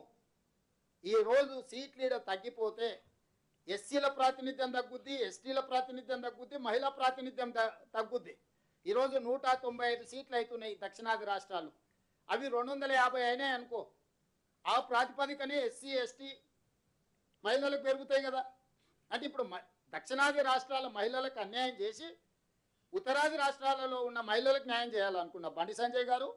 ఈరోజు సీట్ లీడర్ తగ్గిపోతే ఎస్సీల ప్రాతినిధ్యం తగ్గుద్ది, ఎస్టీల ప్రాతినిధ్యం తగ్గుద్ది, మహిళా ప్రాతినిధ్యం తగ్గుద్ది. ఈరోజు 195 సీట్లు అవుతున్నాయి దక్షిణాది రాష్ట్రాలు. అవి 250 అయినాయి అనుకో, ఆ ప్రాతిపదికనే ఎస్సీ ఎస్టీ మహిళలకు పెరుగుతాయి కదా. అంటే ఇప్పుడు దక్షిణాది రాష్ట్రాల మహిళలకు అన్యాయం చేసి ఉత్తరాది రాష్ట్రాలలో ఉన్న మహిళలకు న్యాయం చేయాలనుకున్న బండి సంజయ్ గారు.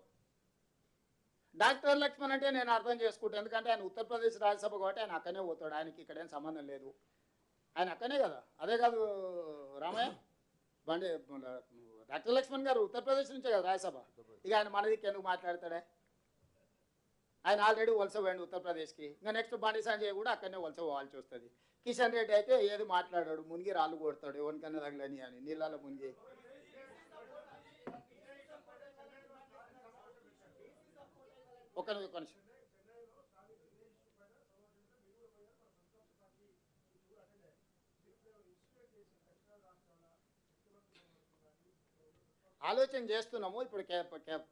డాక్టర్ లక్ష్మణ్ అంటే నేను అర్థం చేసుకుంటాను, ఎందుకంటే ఆయన ఉత్తరప్రదేశ్ రాజ్యసభ కాబట్టి ఆయన అక్కనే పోతాడు, ఆయనకి ఇక్కడేం సంబంధం లేదు, ఆయన అక్కనే కదా. అదే కాదు రామయ్య, బండి డాక్టర్ లక్ష్మణ్ గారు ఉత్తరప్రదేశ్ నుంచే కదా రాజ్యసభ. ఇక ఆయన మనదికి ఎందుకు మాట్లాడతాడే? ఆయన ఆల్రెడీ వలస పోయాడు ఉత్తరప్రదేశ్కి. ఇంకా నెక్స్ట్ బండి సంజయ్ కూడా అక్కడనే వలస పోవాల్సి వస్తుంది. కిషన్ రెడ్డి అయితే ఏది మాట్లాడాడు, మునిగి రాళ్ళు కొడతాడు, ఎవరికైనా తగలని అని నీళ్ళలో మునిగి. ఒక నిమిషం. ఆలోచన చేస్తున్నాము. ఇప్పుడు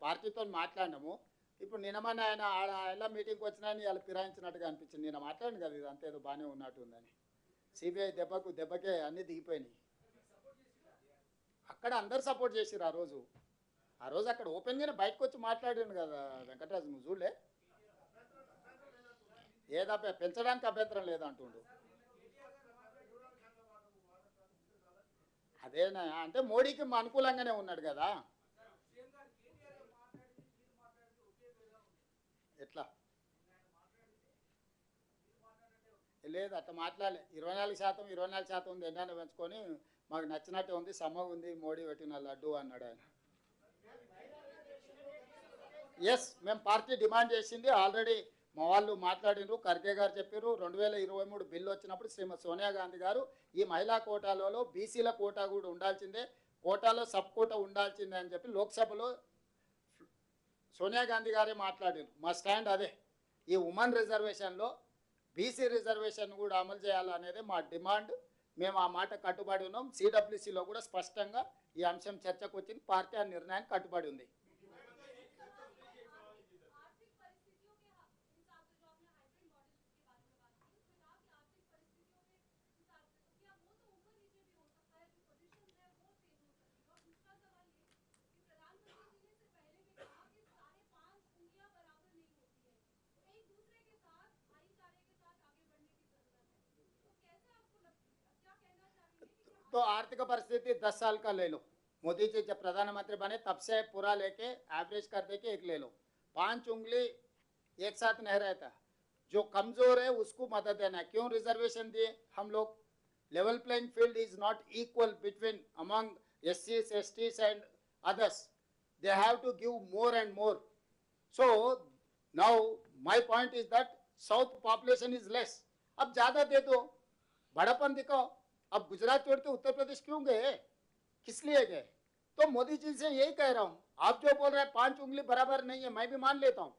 పార్టీతో మాట్లాడినాము. ఇప్పుడు నిన్నమని ఆయన ఎలా మీటింగ్కి వచ్చినా వాళ్ళు ఫిరాయించినట్టుగా అనిపించింది. నేను మాట్లాడాను కదా, ఇది అంతేదో బాగానే ఉన్నట్టు ఉందని. సిబిఐ దెబ్బకే అన్నీ దిగిపోయినాయి. అక్కడ అందరు సపోర్ట్ చేసిరు ఆ రోజు అక్కడ ఓపెన్గానే బయటకు వచ్చి మాట్లాడాను కదా వెంకటరాజు, నువ్వు చూడలే? ఏదా పెంచడానికి అభ్యంతరం లేదంటుండు. అదేనా అంటే మోడీకి అనుకూలంగానే ఉన్నాడు కదా. ఎట్లా లేదు అట్లా మాట్లాడలే. 24% ఉంది, ఎండాన్ని పెంచుకొని మాకు నచ్చినట్టే ఉంది, సమ్మగా ఉంది, మోడీ పెట్టిన లడ్డు అన్నాడు ఆయన. ఎస్, మేము పార్టీ డిమాండ్ చేసింది ఆల్రెడీ మా వాళ్ళు మాట్లాడినారు. ఖర్గే గారు చెప్పారు 2023 బిల్లు వచ్చినప్పుడు శ్రీమతి సోనియా గాంధీ గారు ఈ మహిళా కోటాలలో బీసీల కోటా కూడా ఉండాల్సిందే, కోటాలో సబ్ కోటా ఉండాల్సిందే అని చెప్పి లోక్సభలో సోనియా గాంధీ గారే మాట్లాడారు. మా స్టాండ్ అదే, ఈ ఉమెన్ రిజర్వేషన్లో బీసీ రిజర్వేషన్ కూడా అమలు చేయాలనేది మా డిమాండ్. మేము ఆ మాట కట్టుబడి ఉన్నాం. సిడబ్ల్యూసీలో కూడా స్పష్టంగా ఈ అంశం చర్చకు వచ్చింది. పార్టీ ఆ నిర్ణయానికి కట్టుబడి ఉంది. तो आर्थिक परिस्थिति 10 साल का ले लो, मोदी जी जब प्रधानमंत्री बने तब से पूरा लेके एवरेज कर दे के एक ले लो, 5 उंगली एक साथ नहीं रहता। जो कमजोर है उसको मदद देना है। क्यों रिजर्वेशन दिए हम लोग? Level playing field is not equal between among SCs, STs and others. They have to give more and more. So now my point is that south population is less. अब ज्यादा दे दो, बड़ापन दिखाओ। अब गुजरात छोड़ के उत्तर प्रदेश क्यों गए? किस लिए गए? तो मोदी जी से यही कह रहा हूं, आप जो बोल रहे हैं 5 उंगली बराबर नहीं है, मैं भी मान लेता हूं।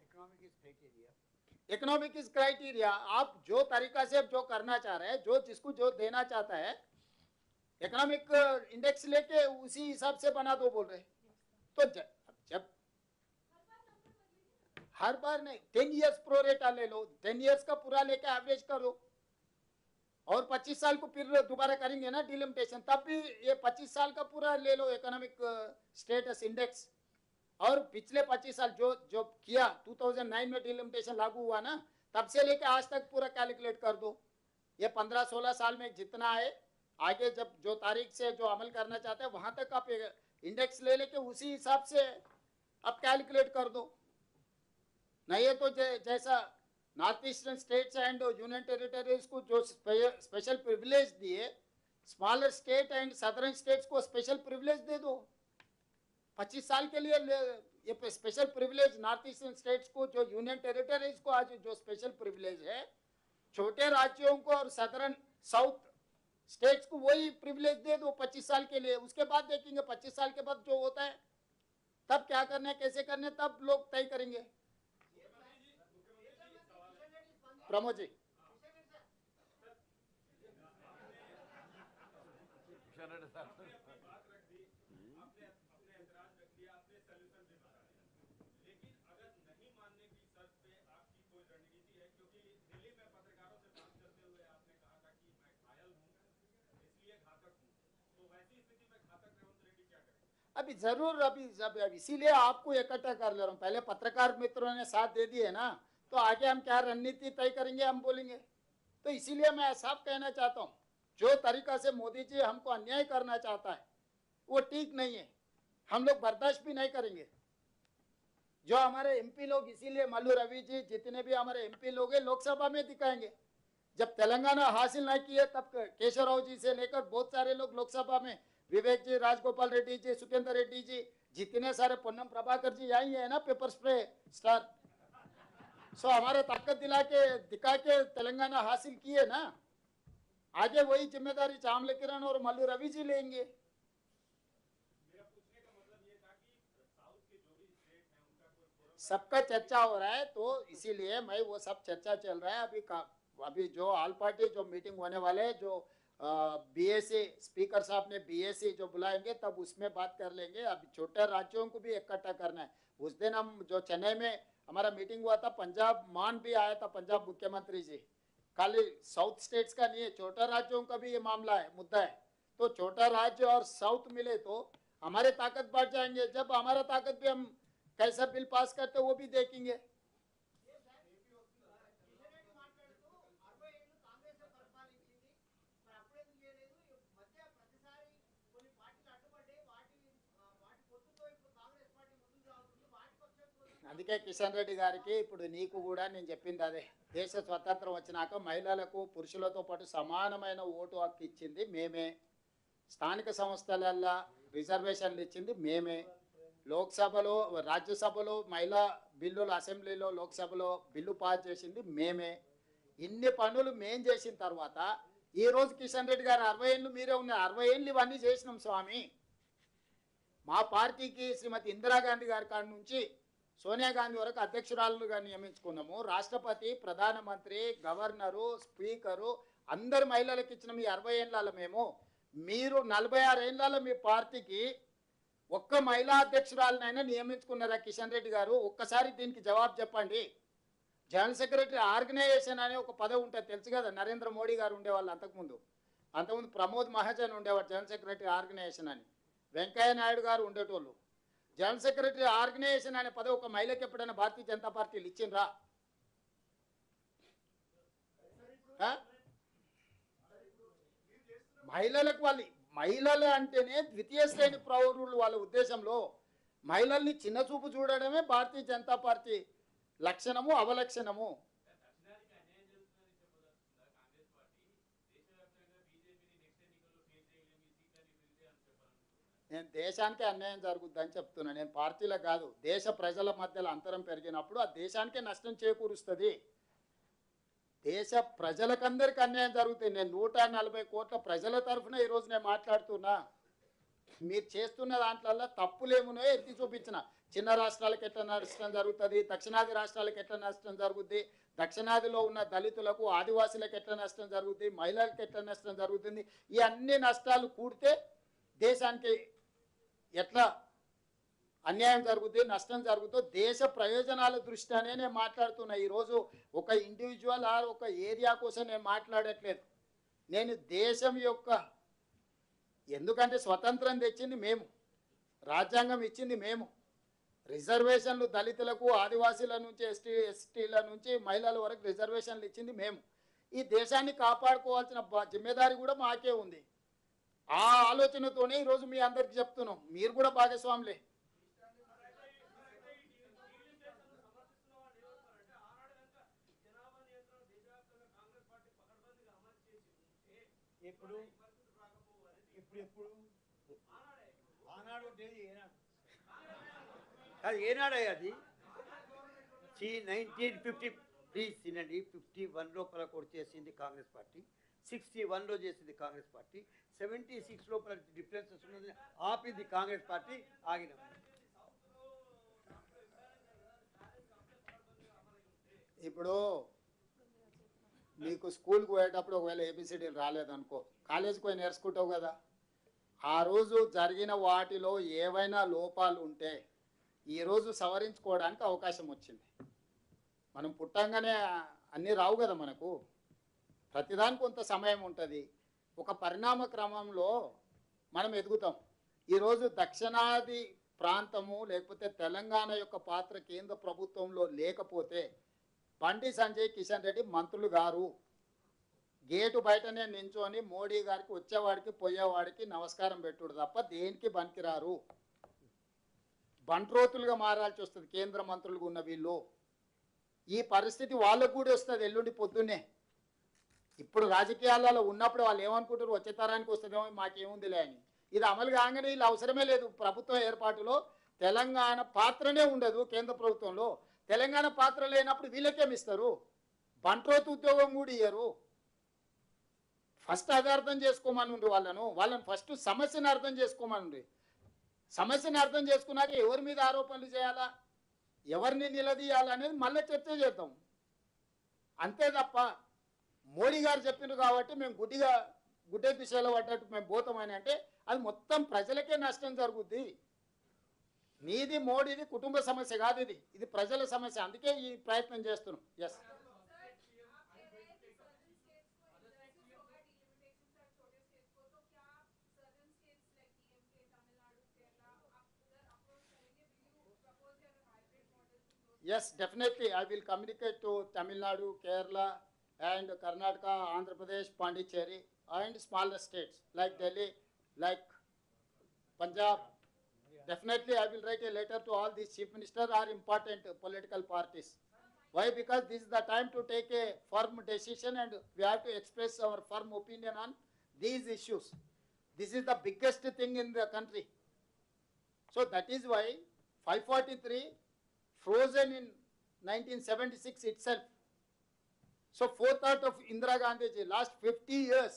Economic is criteria. आप जो तरीका से जो करना चाह रहे हैं, जो जिसको जो देना चाहता है, इकोनॉमिक इंडेक्स लेके उसी हिसाब से बना दो बोल रहे। तो जब हर बार नहीं, 10 इयर्स प्रो रेटा ले लो, 10 इयर्स का पूरा लेके एवरेज करो, और 25 साल को फिर दोबारा करेंगे ना डिलिमिटेशन, तब भी ये 25 साल का पूरा ले लो इकोनॉमिक स्टेटस इंडेक्स। और पिछले 25 साल जो जो किया, 2009 में डिलिमिटेशन लागू हुआ ना, तब से लेके आज तक पूरा कैलकुलेट कर दो। ये 15-16 साल में जितना है, आगे जब जो तारीख से जो अमल करना चाहते हैं वहां तक आप इंडेक्स ले लेके उसी हिसाब से आप कैलकुलेट कर दो। नहीं है तो जैसा north eastern states and union territories को जो स्पेशल प्रिविलेज दिए, smaller state and southern states को स्पेशल प्रिविलेज दे दो 25 साल के लिए। ये special privilege north eastern states को, जो यूनियन टेरिटरीज को आज जो स्पेशल प्रिविलेज है, छोटे राज्यों को और सदर्न साउथ स्टेट्स को वही प्रिविलेज दे दो 25 साल के लिए। उसके बाद देखेंगे 25 साल के बाद जो होता है, तब क्या करना है, कैसे करना है, तब लोग तय करेंगे। प्रमोद जी, अभी जरूर अभी इसीलिए आपको इकट्ठा कर ले रहा हूँ। पहले पत्रकार मित्रों ने साथ दे दिए ना, तो आगे हम क्या रणनीति तय करेंगे हम बोलेंगे। तो इसीलिए मैं साफ कहना चाहता हूँ, जो तरीका से मोदी जी हमको अन्याय करना चाहता है वो ठीक नहीं है, हम लोग बर्दाश्त भी नहीं करेंगे। जो हमारे MP लोग, इसीलिए मल्लू रवि जी, जितने भी हमारे MP लोग हैं, लोकसभा में दिखाएंगे। जब तेलंगाना हासिल नहीं किए तब केशव राव जी से लेकर बहुत सारे लोग लोकसभा में, विवेक जी, राजगोपाल रेड्डी जी, सुखेंद्र रेड्डी जी, जितने सारे, पोन्नम प्रभाकर जी आई है ना पेपर स्प्रे स्टार। सो हमारे ताकत दिखा के तेलंगाना हासिल किए ना, आगे वही जिम्मेदारी चामले किरण और मल्लू रवि जी लेंगे। सबका चर्चा हो रहा है, तो इसीलिए मैं, वो सब चर्चा चल रहा है अभी जो ऑल पार्टी जो मीटिंग होने वाले है, जो BAC स्पीकर साहब ने BAC जो बुलाएंगे, तब उसमें बात कर लेंगे। अभी छोटे राज्यों को भी इकट्ठा करना है। उस दिन हम जो चेन्नई में हमारा मीटिंग हुआ था, पंजाब मान भी आया था, पंजाब मुख्यमंत्री जी। खाली साउथ स्टेट्स का नहीं है, छोटा राज्यों का भी ये मामला है, मुद्दा है। तो छोटा राज्य और साउथ मिले तो हमारे ताकत बढ़ जाएंगे। जब हमारा ताकत भी, हम कैसा बिल पास करते वो भी देखेंगे। అందుకే కిషన్ రెడ్డి గారికి ఇప్పుడు నీకు కూడా నేను చెప్పింది అదే, దేశ స్వతంత్రం వచ్చినాక మహిళలకు పురుషులతో పాటు సమానమైన ఓటు హక్కు ఇచ్చింది మేమే, స్థానిక సంస్థలల్లో రిజర్వేషన్లు ఇచ్చింది మేమే, లోక్సభలో రాజ్యసభలో మహిళా బిల్లులు, అసెంబ్లీలో లోక్సభలో బిల్లు పాస్ చేసింది మేమే। ఇన్ని పనులు మేం చేసిన తర్వాత ఈరోజు కిషన్ రెడ్డి గారు 60 ఏళ్ళు మీరే ఉన్నారు, 60 ఏళ్ళు ఇవన్నీ చేసినాం స్వామి। మా పార్టీకి శ్రీమతి ఇందిరాగాంధీ గారి కాడి నుంచి సోనియా గాంధీ వరకు అధ్యక్షురాలుగా నియమించుకున్నాము। రాష్ట్రపతి, ప్రధానమంత్రి, గవర్నరు, స్పీకరు అందరు మహిళలకు ఇచ్చిన మీ 60 ఏళ్ళలో మేము, మీరు 46 ఏళ్ళలో మీ పార్టీకి ఒక్క మహిళా అధ్యక్షురాలనైనా నియమించుకున్నారా కిషన్ రెడ్డి గారు? ఒక్కసారి దీనికి జవాబు చెప్పండి। జనరల్ సెక్రటరీ ఆర్గనైజేషన్ అనే ఒక పదవి ఉంటుంది, తెలుసు కదా, నరేంద్ర మోడీ గారు ఉండేవాళ్ళు అంతకుముందు ప్రమోద్ మహాజన్ ఉండేవాడు జనరల్ సెక్రటరీ ఆర్గనైజేషన్ అని, వెంకయ్య నాయుడు గారు ఉండేటోళ్ళు। జనరల్ సెక్రటరీ ఆర్గనైజేషన్ అనే పదవి ఒక మహిళకి ఎప్పుడైనా భారతీయ జనతా పార్టీలు ఇచ్చిండ్రా? మహిళలకు, వాళ్ళు మహిళలు అంటేనే ద్వితీయ శ్రేణి పౌరులు వాళ్ళ ఉద్దేశంలో। మహిళల్ని చిన్న చూపు చూడడమే భారతీయ జనతా పార్టీ లక్షణము అవలక్షణము. నేను దేశానికే అన్యాయం జరుగుద్దని చెప్తున్నాను. నేను పార్టీలకు కాదు, దేశ ప్రజల మధ్యలో అంతరం పెరిగినప్పుడు ఆ దేశానికే నష్టం చేకూరుస్తుంది. దేశ ప్రజలకందరికీ అన్యాయం జరుగుతుంది. నేను 140 కోట్ల ప్రజల తరఫున ఈరోజు నేను మాట్లాడుతున్నా. మీరు చేస్తున్న దాంట్లో తప్పులేమునో ఎత్తి చూపించిన. చిన్న రాష్ట్రాలకు ఎట్లా నష్టం జరుగుతుంది, దక్షిణాది రాష్ట్రాలకు ఎట్లా నష్టం జరుగుద్ది, దక్షిణాదిలో ఉన్న దళితులకు ఆదివాసులకు ఎట్లా నష్టం జరుగుతుంది, మహిళలకు ఎట్లా నష్టం జరుగుతుంది, ఈ అన్ని నష్టాలు కూడితే దేశానికి ఎట్లా అన్యాయం జరుగుతుంది, నష్టం జరుగుతుంది. దేశ ప్రయోజనాల దృష్ట్యానే నేను మాట్లాడుతున్నా. ఈరోజు ఒక ఇండివిజువల్ ఆర్ ఒక ఏరియా కోసం నేను మాట్లాడట్లేదు. నేను దేశం యొక్క, ఎందుకంటే స్వతంత్రం తెచ్చింది మేము, రాజ్యాంగం ఇచ్చింది మేము, రిజర్వేషన్లు దళితులకు ఆదివాసీల నుంచి ఎస్టీల నుంచి మహిళల వరకు రిజర్వేషన్లు ఇచ్చింది మేము. ఈ దేశాన్ని కాపాడుకోవాల్సిన జిమ్మేదారి కూడా మాకే ఉంది. ఆ ఆలోచనతోనే ఈరోజు మీ అందరికి చెప్తున్నాం. మీరు కూడా భాగస్వాములే. ఇప్పుడు ఆనాడు అది ఏనాడే అది 1950 ప్లీజ్ తినండి. 51 లోపల కూడా చేసింది కాంగ్రెస్ పార్టీ, 61లో చేసింది కాంగ్రెస్ పార్టీ, 76 లోపల డిఫరెన్సెస్ ఉన్నది ఆపింది కాంగ్రెస్ పార్టీ. ఆగినాం. ఇప్పుడు మీకు స్కూల్కి పోయేటప్పుడు ఒకవేళ ఏబిసిడీలు రాలేదనుకో, కాలేజీకి పోయి నేర్చుకుంటావు కదా. ఆ రోజు జరిగిన వాటిలో ఏవైనా లోపాలు ఉంటే ఈరోజు సవరించుకోవడానికి అవకాశం వచ్చింది. మనం పుట్టంగానే అన్నీ రావు కదా మనకు, ప్రతిదానికి కొంత సమయం ఉంటుంది. ఒక పరిణామ క్రమంలో మనం ఎదుగుతాం. ఈరోజు దక్షిణాది ప్రాంతము లేకపోతే తెలంగాణ యొక్క పాత్ర కేంద్ర ప్రభుత్వంలో లేకపోతే బండి సంజయ్ కిషన్ రెడ్డి మంత్రులు గారు గేటు బయటనే నించొని మోడీ గారికి వచ్చేవాడికి పోయేవాడికి నమస్కారం పెట్టుడు తప్ప దేనికి పనికిరారు. బంట్రోతులుగా మారాల్సి వస్తుంది కేంద్ర మంత్రులుగా ఉన్న వీళ్ళు. ఈ పరిస్థితి వాళ్ళకు కూడా వస్తుంది ఎల్లుండి పొద్దున్నే. ఇప్పుడు రాజకీయాలలో ఉన్నప్పుడు వాళ్ళు ఏమనుకుంటారు, వచ్చే తరానికి వస్తుందేమో మాకేముందిలే అని. ఇది అమలు కాగానే వీళ్ళు అవసరమే లేదు. ప్రభుత్వం ఏర్పాటులో తెలంగాణ పాత్రనే ఉండదు కేంద్ర ప్రభుత్వంలో. తెలంగాణ పాత్ర లేనప్పుడు వీళ్ళకేమిస్తారు? బంట్రోతు ఉద్యోగం కూడా ఇయ్యరు. ఫస్ట్ అది అర్థం చేసుకోమనుండ్రి వాళ్ళని ఫస్ట్ సమస్యను అర్థం చేసుకోమనుండ్రి. సమస్యను అర్థం చేసుకున్నాక ఎవరి మీద ఆరోపణలు చేయాలా, ఎవరిని నిలదీయాలనేది మళ్ళీ చర్చ చేద్దాం. అంతే తప్ప మోడీ గారు చెప్పిండ్రు కాబట్టి మేము గుడ్డే దిశలో పడ్డట్టు మేము పోతామని అంటే అది మొత్తం ప్రజలకే నష్టం జరుగుద్ది. నీది మోడీది కుటుంబ సమస్య కాదు, ఇది ప్రజల సమస్య. అందుకే ఈ ప్రయత్నం చేస్తున్నాం. Yes, yes, definitely I will communicate to Tamil Nadu, Kerala and Karnataka, Andhra Pradesh, Pondicherry and smaller states like Delhi, like Punjab. Definitely I will write a letter to all these chief ministers or important political parties. Why? Because this is the time to take a firm decision and we have to express our firm opinion on these issues. This is the biggest thing in the country. So that is why 543 frozen in 1976 itself. So forethought of Indira Gandhi ji, last 50 years,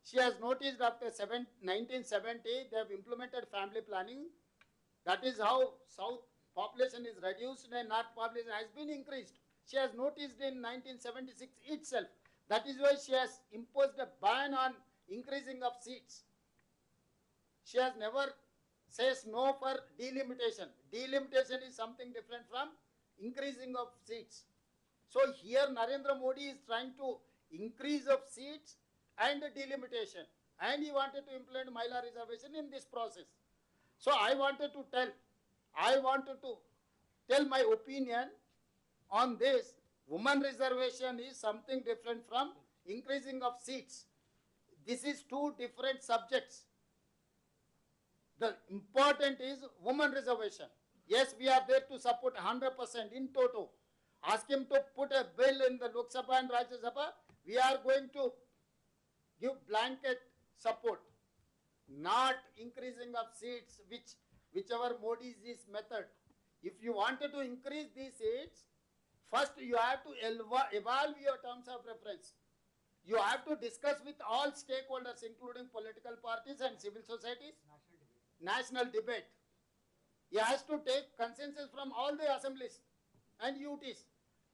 she has noticed after 1970 they have implemented family planning. That is how South population is reduced and North population has been increased. She has noticed in 1976 itself. That is why she has imposed a ban on increasing of seats. She has never says no for delimitation. Delimitation is something different from increasing of seats. So here Narendra Modi is trying to increase of seats and delimitation, and he wanted to implement Mahila reservation in this process. So I wanted to tell my opinion on this. Woman reservation is something different from increasing of seats. This is two different subjects. The important is women reservation. Yes, we are there to support 100% in toto. Ask him to put a bill in the Lok Sabha and Rajya Sabha. We are going to give blanket support, not increasing of seats, whichever Modi's method. If you wanted to increase these seats, first you have to evolve your terms of reference. You have to discuss with all stakeholders, including political parties and civil societies. National debate. He has to take consensus from all the assemblies and UTs.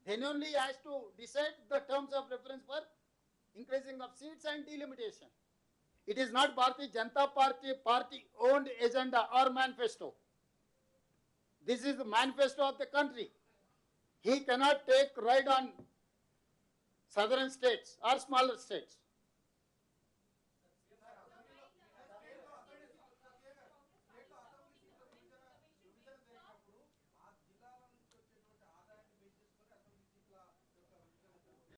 Then only he has to decide the terms of reference for increasing of seats and delimitation. It is not Bharatiya Janata Party owned agenda or manifesto. This is the manifesto of the country. He cannot take ride on southern states or smaller states.